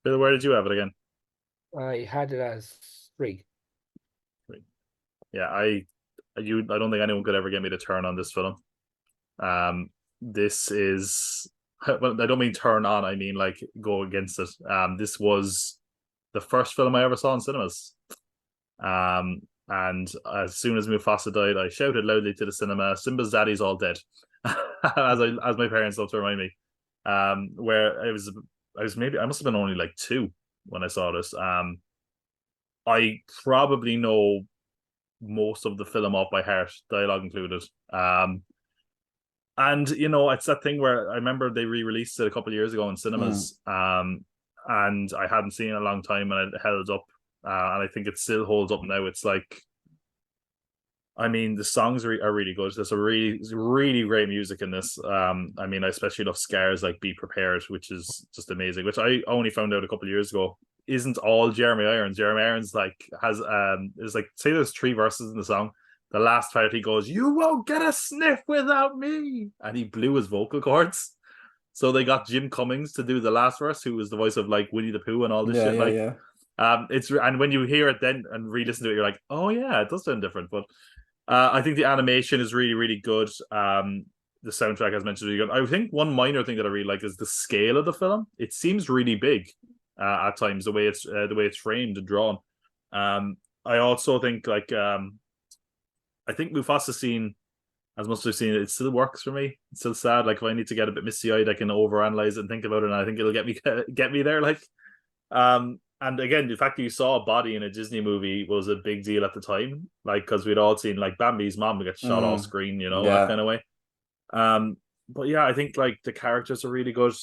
Bill, where did you have it again? I had it as 3. Yeah, I don't think anyone could ever get me to turn on this film. This is, well, I don't mean turn on, I mean like go against it. This was the first film I ever saw in cinemas. And as soon as Mufasa died, I shouted loudly to the cinema, "Simba's daddy's all dead," as my parents love to remind me. Where I must have been only like 2 when I saw this. I probably know most of the film off by heart, dialogue included. And it's that thing where I remember they re-released it a couple of years ago in cinemas. And I hadn't seen it in a long time, and it held up. And I think it still holds up now. It's like, I mean, the songs are really good. There's a really, really great music in this. I mean, I especially love Scars, like Be Prepared, which is just amazing, which I only found out a couple of years ago isn't all Jeremy Irons. Jeremy Irons has there's like, say there's 3 verses in the song. The last part he goes, "You won't get a sniff without me," and he blew his vocal cords. So they got Jim Cummings to do the last verse, who was the voice of like Winnie the Pooh and all this Yeah, shit. yeah, Like, yeah. and when you hear it then and re-listen to it, you're like, oh yeah, it does sound different. But I think the animation is really, really good. The soundtrack, as mentioned, is really good. I think one minor thing that I really like is the scale of the film. It seems really big at times, the way it's framed and drawn. I also think I think Mufasa scene, as much as I've seen it, it still works for me. It's still sad. Like, if I need to get a bit misty-eyed, I can overanalyze it and think about it, and I think it'll get me there. Like, and again, the fact that you saw a body in a Disney movie was a big deal at the time, like, because we'd all seen like Bambi's mom get shot off screen, that Yeah. kind of way. But yeah, I think like the characters are really good.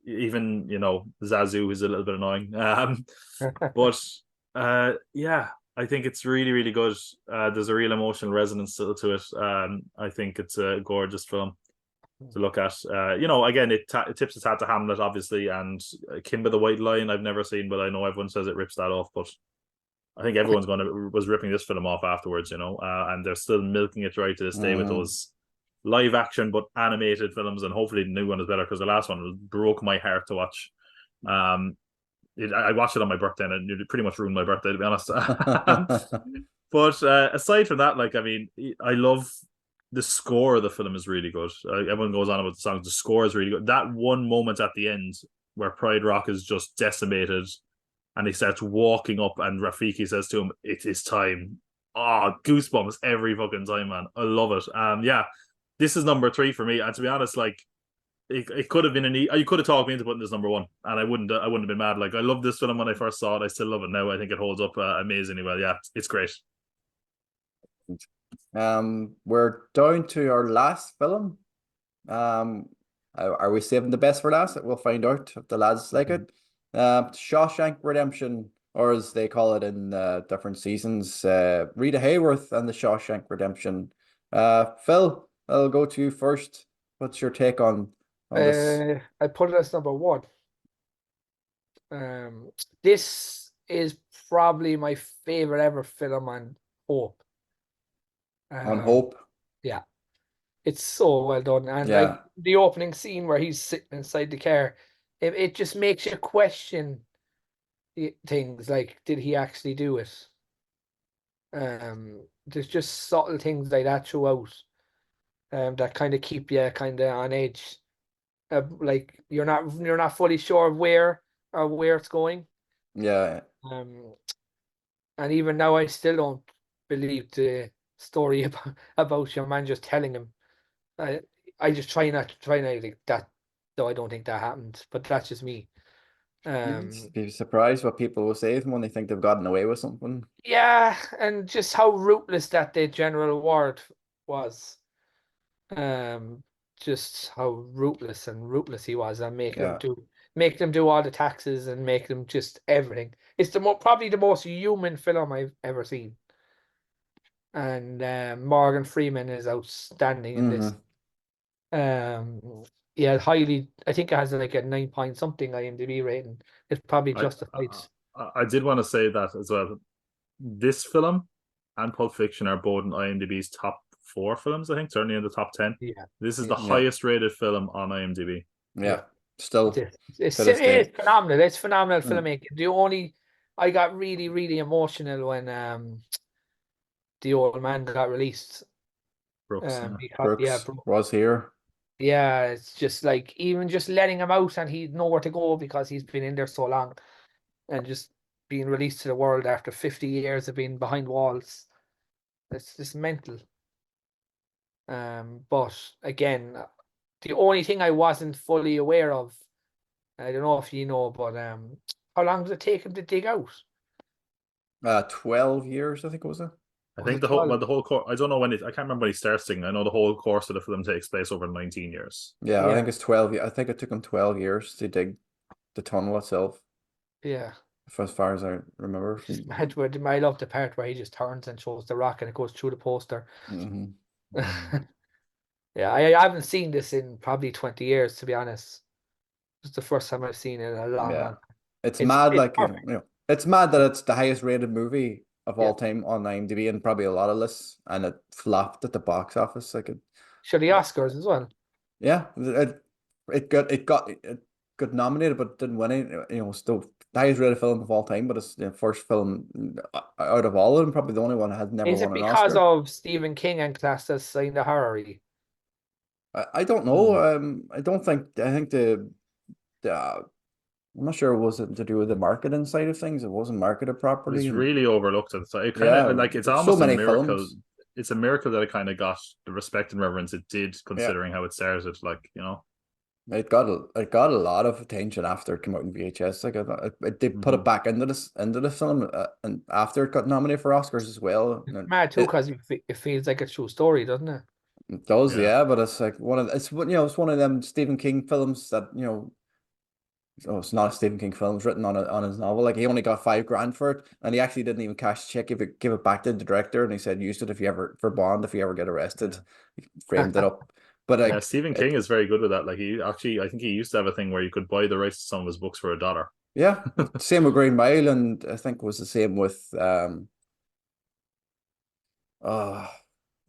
Even Zazu, who's a little bit annoying. But yeah, I think it's really, really good. There's a real emotional resonance to it. I think it's a gorgeous film to look at. Again, it tips its hat to Hamlet, obviously, and Kimba the White Lion I've never seen, but I know everyone says it rips that off. But I think everyone's was ripping this film off afterwards, and they're still milking it right to this day with those live action but animated films, and hopefully the new one is better, because the last one broke my heart to watch. I watched it on my birthday, and it pretty much ruined my birthday, to be honest. But aside from that, like, I mean, I love the score of the film is really good. Everyone goes on about the songs. The score is really good. That one moment at the end where Pride Rock is just decimated, and he starts walking up, and Rafiki says to him, "It is time." Oh, goosebumps every fucking time, man. I love it. Yeah, this is number 3 for me. And to be honest, like, it could have been you could have talked me into putting this number 1, and I wouldn't have been mad. Like, I loved this film when I first saw it. I still love it now. I think it holds up amazingly well. Yeah, it's great. We're down to our last film. Are we saving the best for last? We'll find out if the lads like it. Shawshank Redemption, or as they call it in different seasons, Rita Hayworth and the Shawshank Redemption. Phil, I'll go to you first. What's your take on this? I put it as number one. This is probably my favorite ever film on Hope. On Um, Hope? yeah, it's so well done, and like Yeah, the opening scene where he's sitting inside the car, it just makes you question things like, did he actually do it? There's just subtle things like that throughout, that kind of keep you kind of on edge. Like you're not fully sure of where it's going. yeah. Um, and even now, I still don't believe the story about your man just telling him. I I just try not to think that. Though I don't think that happened, but that's just me. You'd Um, be surprised what people will say when they think they've gotten away with something. yeah, and just how rootless that the General Ward was. Um, just how rootless he was, and Yeah. make them do all the taxes and make them just everything. It's probably the most human film I've ever seen. And Morgan Freeman is outstanding in this. Mm-hmm. Yeah, highly. I think it has like a 9 point something IMDb rating. It's probably I, justified. I did want to say that as well. This film and Pulp Fiction are both in IMDb's top four films, I think, certainly in the top 10. Yeah, This is the yeah, Yeah. highest rated film on IMDb. yeah. Yeah. Still It's to this it is day. phenomenal. It's phenomenal Mm. filmmaking. I got really really emotional when the old man got released. Brooks. Yeah. Because yeah, Brooks bro. was here. Yeah, it's just like even just letting him out and he'd nowhere to go because he's been in there so long, and just being released to the world after 50 years of being behind walls. It's just mental. But again, the only thing I wasn't fully aware of, I don't know if you know, but how long did it take him to dig out? 12 years, I think was it? I Was think it 12? the whole course. I don't know when it. I can't remember when he starts singing. I know the whole course of the film takes place over 19 years. Yeah, I think Yeah, it's 12. I think it took him 12 years to dig the tunnel itself, yeah. as far as I remember. Just mad. I love the part where he just turns and shows the rock and it goes through the poster. Hmm. Yeah, I haven't seen this in probably 20 years, to be honest. It's the first time I've seen it in a long, Yeah. long time. It's It's mad, it's like, perfect. it's mad that it's the highest rated movie of Yeah. all time on IMDb and probably a lot of lists, and it flopped at the box office. Like Sure, the Oscars as well. yeah, it got nominated but didn't win it. Still the highest rated film of all time, but it's the first film out of all of them, probably the only one that has never Is it won an because Oscar. of Stephen King and classed as saying the horror? I don't know. Hmm. I don't think. I think the I'm not sure it was it to do with the marketing side of things. It wasn't marketed It properly, was and really overlooked at the time. It kind yeah, of like it's so almost a many miracle. films. It's a miracle that it kind of got the respect and reverence it did, Yeah, considering how it started. it got a lot of attention after it came out in VHS. Like they put Hmm. it back into the film, and after it got nominated for Oscars as well. It's And mad too it, because it feels like a true story, doesn't it? it does, Yeah, yeah. But it's like it's one of them Stephen King films that oh, it's not a Stephen King film. It's written on his novel. Like he only got 5 grand for it, and he actually didn't even cash the check. Give it back to the director, and he said use it if you ever for bond if you ever get arrested. yeah, He framed it up, but yeah. like Stephen King is very good with that. Like he actually, I think he used to have a thing where you could buy the rights to some of his books for $1. yeah, same with Green Mile, and I think it was the same with uh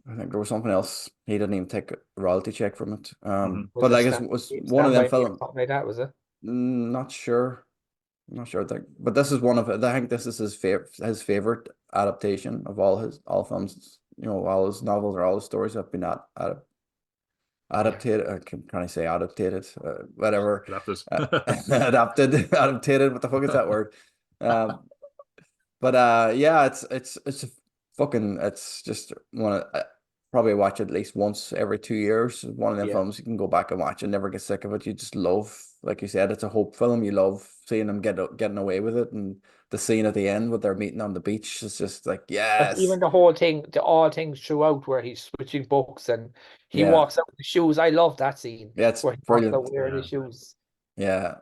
I think there was something else. He didn't even take a royalty check from it. Hmm. Was But it like it was one of Stand them By Me or film. something like that? Was it? Not sure. I'm not sure. But this is one of it. I think this is his favorite adaptation of all films. All his novels or all his stories have been Yeah, adapted. Can I say adapted? Whatever. Adapted. Adapted. Adapted. What the fuck is that word? Um, but yeah, it's a fucking. It's just one. Probably watch it at least once every 2 years. One of them yeah. films you can go back and watch and never get sick of it. You just love, like you said, it's a hope film. You love seeing them getting away with it, and the scene at the end with their meeting on the beach is just like Like yes, even the whole thing, all things throughout where he's switching books and he yeah, walks out with the shoes. I love that scene yeah, it's where he walks out brilliant. wearing his Yeah. shoes. Yeah,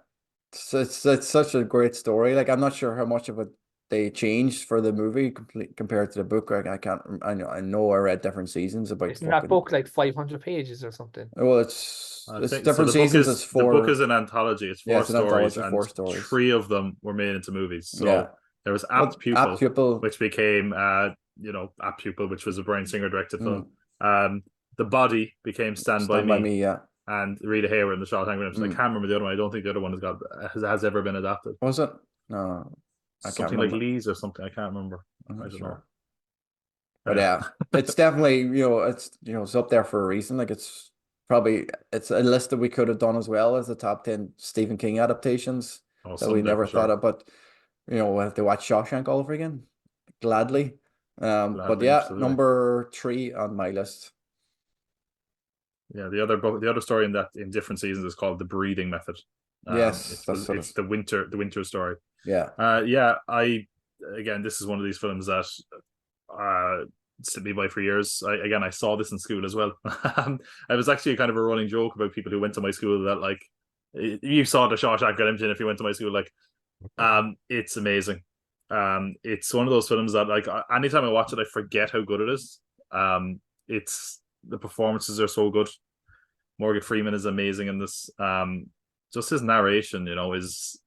it's such a great story. Like I'm not sure how much of it they changed for the movie compared to the book. I can't. I know I read different seasons about Isn't that fucking. book like 500 pages or something? Well, I it's think so. different The book seasons. It's is the book is four. an anthology. It's Yeah, four it's an stories, anthology, and 4 stories. 3 of them were made into movies. Yeah. So there was Well, Apt Apt Pupil, Pupil. which became Apt Pupil, which was a Bryan Singer directed film. Mm, The Body became Stand by Stand by Me, Me. Yeah. and Rita Hayworth in the Shawshank Redemption. I Mm. can't remember the other one. I don't think the other one has ever been adapted. Was it? No, I can't Something like remember. Lee's or something. I can't remember. I'm I not don't know. sure. But yeah, it's definitely, it's up there for a reason. Like it's a list that we could have done as well as the top 10 Stephen King adaptations Oh, that we someday never for thought sure. of. But we'll have to watch Shawshank all over again. Gladly. But Gladly, yeah, absolutely. number 3 on my list. Yeah, the other story in different seasons is called The Breeding Method. Yes, that's sort It's of the winter story. yeah. Again, this is one of these films that slipped me by for years. I saw this in school as well. I was actually kind of a running joke about people who went to my school that like you saw the Shawshank Redemption if you went to my school. Like, it's amazing. It's one of those films that like anytime I watch it, I forget how good it is. It's the performances are so good. Morgan Freeman is amazing in this. Just his narration, is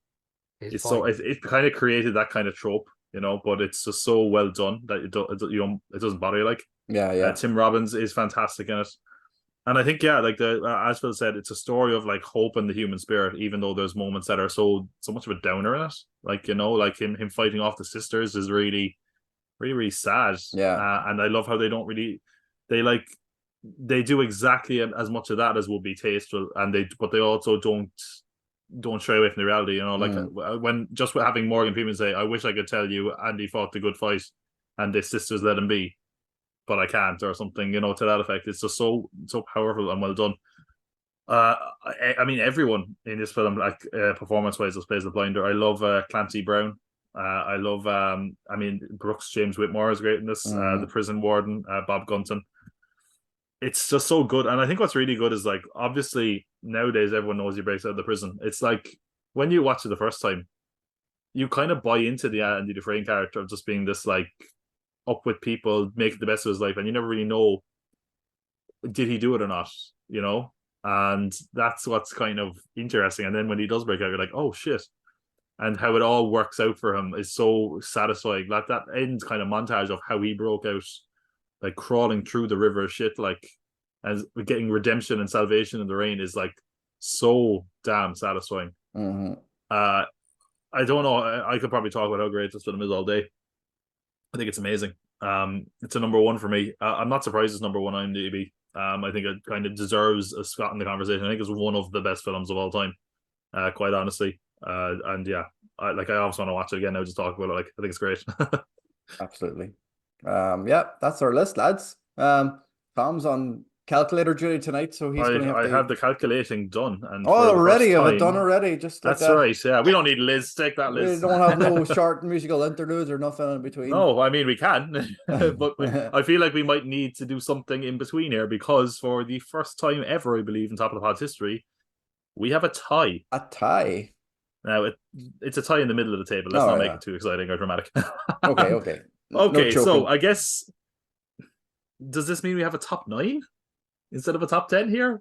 His it's so voice. it kind of created that kind of trope, but it's just so well done that it doesn't bother you. Like Yeah. Tim Robbins is fantastic in it, and I think like the as Phil said, it's a story of like hope and the human spirit, even though there's moments that are so much of a downer in it. Like like him fighting off the sisters is really really really sad. Yeah. And I love how they don't really they like they do exactly as much of that as would be tasteful, and but they also don't shy away from the reality. Like when just having Morgan Freeman say, "I wish I could tell you Andy fought the good fight, and the sisters let him be, but I can't," or something, to that effect. It's just so powerful and well done. I mean, everyone in this film, like performance wise, just plays the blinder. I love Clancy Brown. I love. I mean, Brooks James Whitmore is great in this. The prison warden, Bob Gunton. It's just so good, and I think what's really good is like obviously nowadays everyone knows he breaks out of the prison. It's like when you watch it the first time, you kind of buy into the Andy Dufresne character of just being this like up with people, making the best of his life, and you never really know did he do it or not, and that's what's kind of interesting. And then when he does break out, you're like, oh shit, and how it all works out for him is so satisfying. Like that end kind of montage of how he broke out, like crawling through the river of shit, like as getting redemption and salvation in the rain is like so damn satisfying. I don't know. I could probably talk about how great this film is all day. I think it's amazing. It's a number 1 for me. I'm not surprised it's number 1 on IMDb. I think it kind of deserves a spot in the conversation. I think it's one of the best films of all time, quite honestly. And yeah, I also want to watch it again now. Just talk about it. Like, I think it's great. Absolutely. Yeah, that's our list, lads. Tom's on calculator duty tonight, so he's going to have I to. have the calculating done, and Oh, for the already, first have time, it done already, just like that's that. right. Yeah, we don't need Liz. Take that, We Liz. don't have no short musical interludes or nothing in between. No, I mean we can, but I feel like we might need to do something in between here because for the first time ever, I believe, in Top of the Pod's history, we have a tie. A tie. Now it's a tie in the middle of the table. Let's not make it too exciting or dramatic. Okay. Okay, No so choking. I guess does this mean we have a top 9 instead of a top 10 here?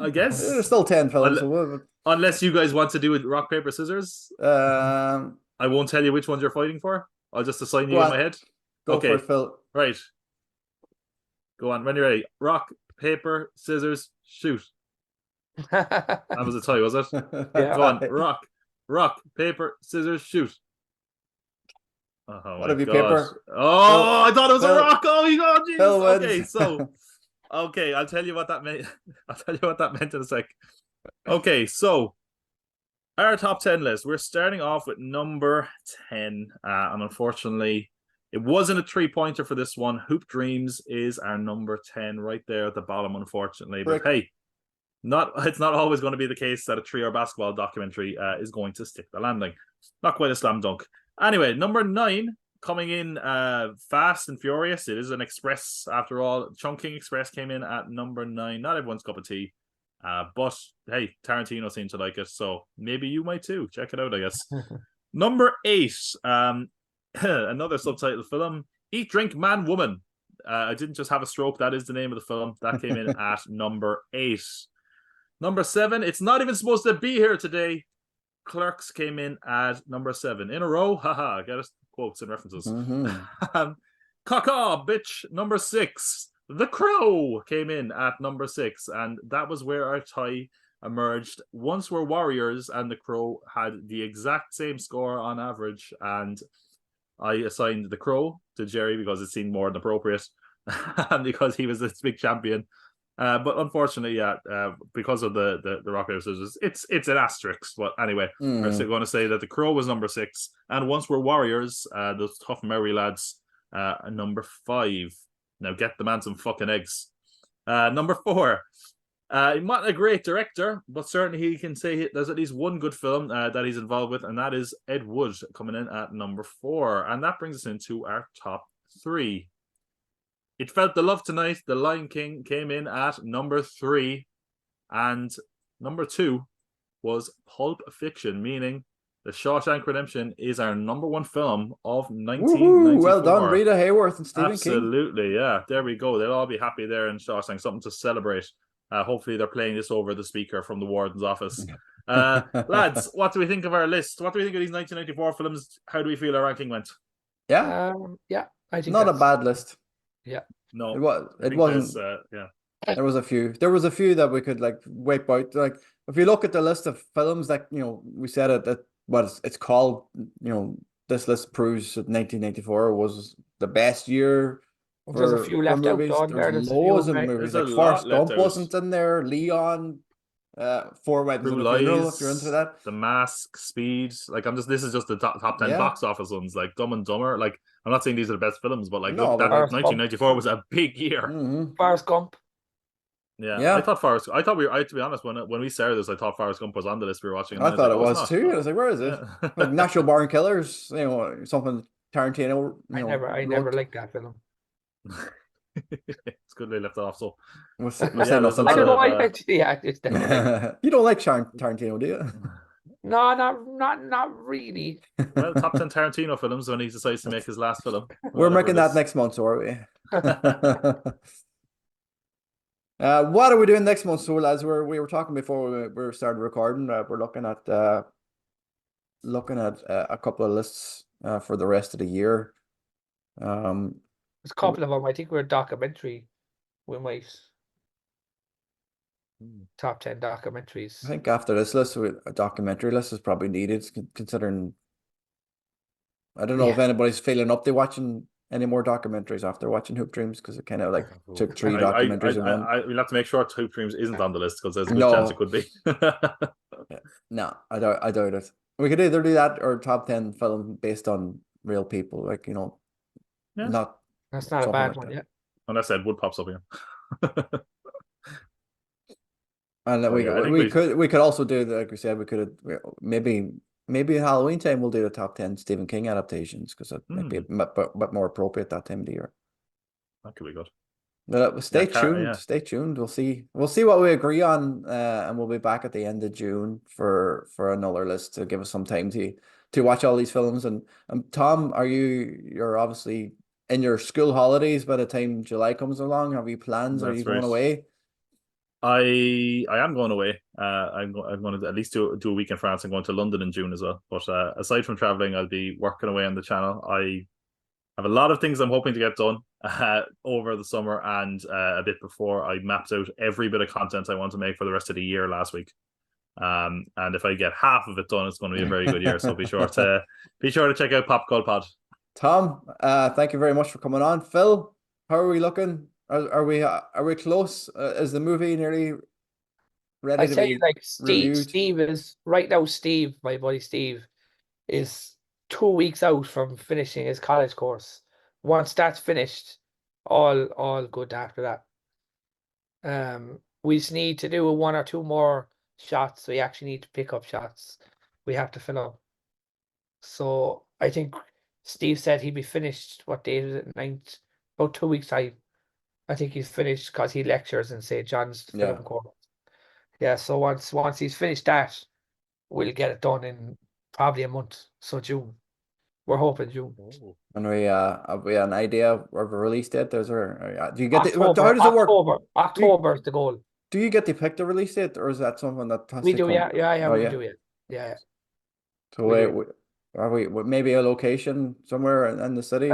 I guess There's still 10 films. Unless you guys want to do it rock, paper, scissors. I won't tell you which ones you're fighting for. I'll just assign you in my head. Go for it, Phil. Right. Go on. When you're ready. Rock, paper, scissors, shoot. That was a tie, was it? Yeah. Go on. Rock, paper, scissors, shoot. Oh, what have you, gosh. paper? Oh, I thought it was a rock. Oh, you go, Jesus. Phil wins. Okay, so okay, I'll tell you what that meant. I'll tell you what that meant in a sec. Okay, so our top 10 list. We're starting off with number 10. And unfortunately, it wasn't a 3-pointer for this one. Hoop Dreams is our number 10 right there at the bottom, unfortunately. But hey, it's not always going to be the case that a 3-hour basketball documentary is going to stick the landing. Not quite a slam dunk. Anyway, number 9, coming in fast and furious. It is an express after all. Chungking Express came in at number 9. Not everyone's cup of tea. But hey, Tarantino seemed to like it, so maybe you might too. Check it out, I guess. Number 8, another subtitle film, Eat, Drink, Man, Woman. I didn't just have a stroke. That is the name of the film. That came in at number 8. Number 7, it's not even supposed to be here today. Clerks came in at number 7. In a row. Haha, get us quotes and references. Caw, bitch. Number 6. The Crow came in at number 6. And that was where our tie emerged. Once Were Warriors and The Crow had the exact same score on average. And I assigned The Crow to Jerry because it seemed more than appropriate. And because he was this big champion. But unfortunately, because of the Rock Paper Scissors, it's an asterisk. But anyway, we're still going to say that The Crow was number 6, and Once Were Warriors, those tough Maori lads, number 5. Now get the man some fucking eggs. Number 4. Not a great director, but certainly he can say there's at least one good film that he's involved with, and that is Ed Wood coming in at number 4, and that brings us into our top 3. It Felt the Love Tonight, The Lion King, came in at number 3. And number 2 was Pulp Fiction, meaning The Shawshank Redemption is our number 1 film of 1994. Well done, Rita Hayworth and Stephen King. Absolutely, yeah. There we go. They'll all be happy there in Shawshank. Something to celebrate. Hopefully they're playing this over the speaker from the warden's office. Lads, what do we think of our list? What do we think of these 1994 films? How do we feel our ranking went? Yeah, I think not a bad list. Yeah, no, it wasn't. Yeah, there was a few. There was a few that we could like wipe out. Like if you look at the list of films that we said that what it's called. This list proves that 1994 was the best year. There's a few left out on there. There's loads of movies. Like Forrest Gump wasn't in there. Leon. Four Weddings and a Funeral, if you're into that. The Mask, Speed. Like this is just the top 10 box office ones. Like Dumb and Dumber. Like I'm not saying these are the best films, but look, that 1994 was a big year. Forrest Gump. Yeah. To be honest, when we started this, I thought Forrest Gump was on the list we were watching. I thought it was too. I was like, where is it? Like National Born Killers, something Tarantino. I never liked that film. It's good they left it off. So I don't know. It's definitely. You don't like Tarantino, do you? No, not really. Well, top 10 Tarantino films when he decides to make his last film. We're making that next month, so are we? What are we doing next month? So, as we were talking before we started recording, we're looking at a couple of lists for the rest of the year. There's a couple of them. I think we're a documentary. We might top 10 documentaries. I think after this list, a documentary list is probably needed, considering. I don't know if anybody's feeling up to watching any more documentaries after watching Hoop Dreams, because it kind of like took 3 documentaries in one. We'll have to make sure Hoop Dreams isn't on the list because there's a good chance it could be. No, I doubt it. We could either do that or top 10 film based on real people, like not. That's not a bad one yet. Unless Ed Wood pops up here. And then we could also do, like we said, we could maybe Halloween time we'll do the top 10 Stephen King adaptations, because it might be a bit more appropriate that time of the year. That could be good. But stay tuned. Stay tuned. We'll see what we agree on, and we'll be back at the end of June for another list to give us some time to watch all these films. And Tom, you're obviously in your school holidays by the time July comes along. Have you plans? Are you going away? I am going away. I'm going to at least do a week in France. I'm going to London in June as well. But aside from traveling, I'll be working away on the channel. I have a lot of things I'm hoping to get done over the summer, and a bit before. I mapped out every bit of content I want to make for the rest of the year last week. And if I get half of it done, it's going to be a very good year. So be sure to check out Pop Gold Pod. Tom, thank you very much for coming on. Phil, how are we looking? Are we close? Is the movie nearly ready to be reviewed? Steve is right now. Steve, my buddy Steve, is 2 weeks out from finishing his college course. Once that's finished, all good after that. We just need to do 1 or 2 more shots. We actually need to pick up shots. We have to film. So I think Steve said he'd be finished. What date is it? 9th, about 2 weeks time. I think he's finished because he lectures in St. John's film course. Yeah, so once he's finished that, we'll get it done in probably a month. So June. We're hoping June. Oh. And have we an idea of a release date? Do you get how October. does it work? October is the goal. Do you get to pick the release date, or is that something that has We to do, come? yeah, Oh, we yeah. do, yeah. So We do. are we maybe a location somewhere in the city?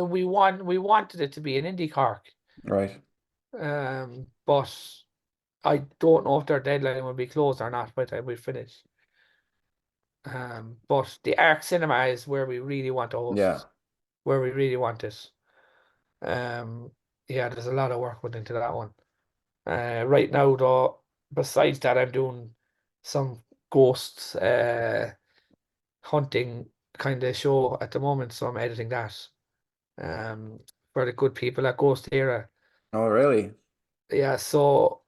We wanted it to be an Indie Cork. Right. But I don't know if their deadline will be closed or not by the time we finish. But the Arc Cinema is where we really want to host. Yeah. Where we really want it. Yeah, there's a lot of work went into that one. Right now, though, besides that, I'm doing some ghosts hunting kind of show at the moment, so I'm editing that. For the good people at Ghost Era. Oh, really? Yeah, so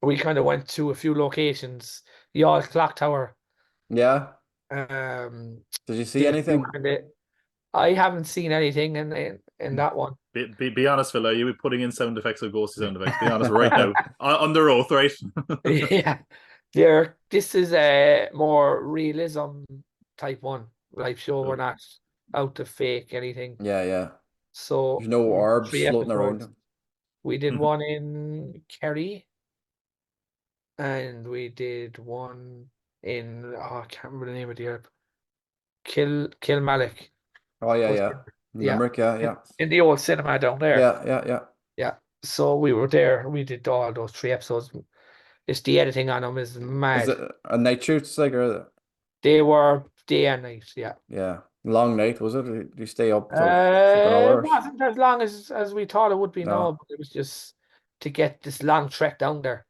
we kind of went to a few locations. The All Clock Tower. Yeah. Um, Did you see anything? I haven't seen anything in that one. Be honest, Phil. You be putting in sound effects or ghosty sound effects. Be honest right now. Under oath, right? Yeah. This is a more realism type one. Live show. We're not out to fake anything. Yeah, yeah. So There's no orbs 3 floating episodes. around. We did one in Kerry, and we did one in I can't remember the name of the airport. Kilmallock. Oh, yeah, yeah. Yeah. Limerick, yeah. In the old cinema down there. Yeah. Yeah. So we were there. We did all those 3 episodes. It's the editing on them is mad. Is it a night shoot, like, or They were day and night, yeah. yeah. Long night, was it? Or did you stay up till It hours? wasn't as long as we thought it would be, no, but it was just to get this long trek down there.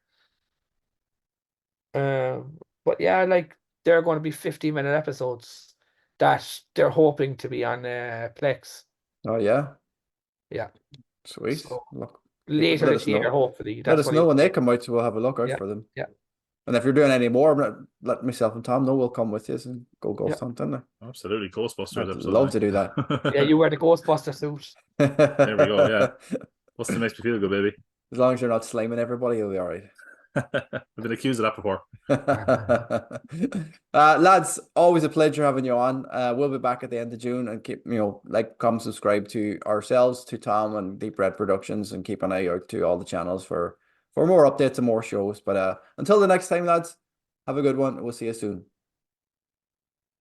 But yeah, like they're going to be 50-minute episodes that they're hoping to be on Plex. Oh, yeah. Yeah. Sweet. So Look, later let this us know. year, hopefully. Let us know when they come out, so we'll have a look out for them. Yeah. And if you're doing any more, let myself and Tom know. We'll come with you and go ghost hunting. Absolutely, Ghostbusters I'd episode. love to do that. Yeah, you wear the Ghostbuster suit. There we go. Yeah, what's makes me feel good, baby. As long as you're not sliming everybody, you'll be all right. I've been accused of that before. Lads, always a pleasure having you on. We'll be back at the end of June, and keep come subscribe to ourselves, to Tom and Deep Red Productions, and keep an eye out to all the channels for more updates and more shows. But until the next time, lads, have a good one. We'll see you soon.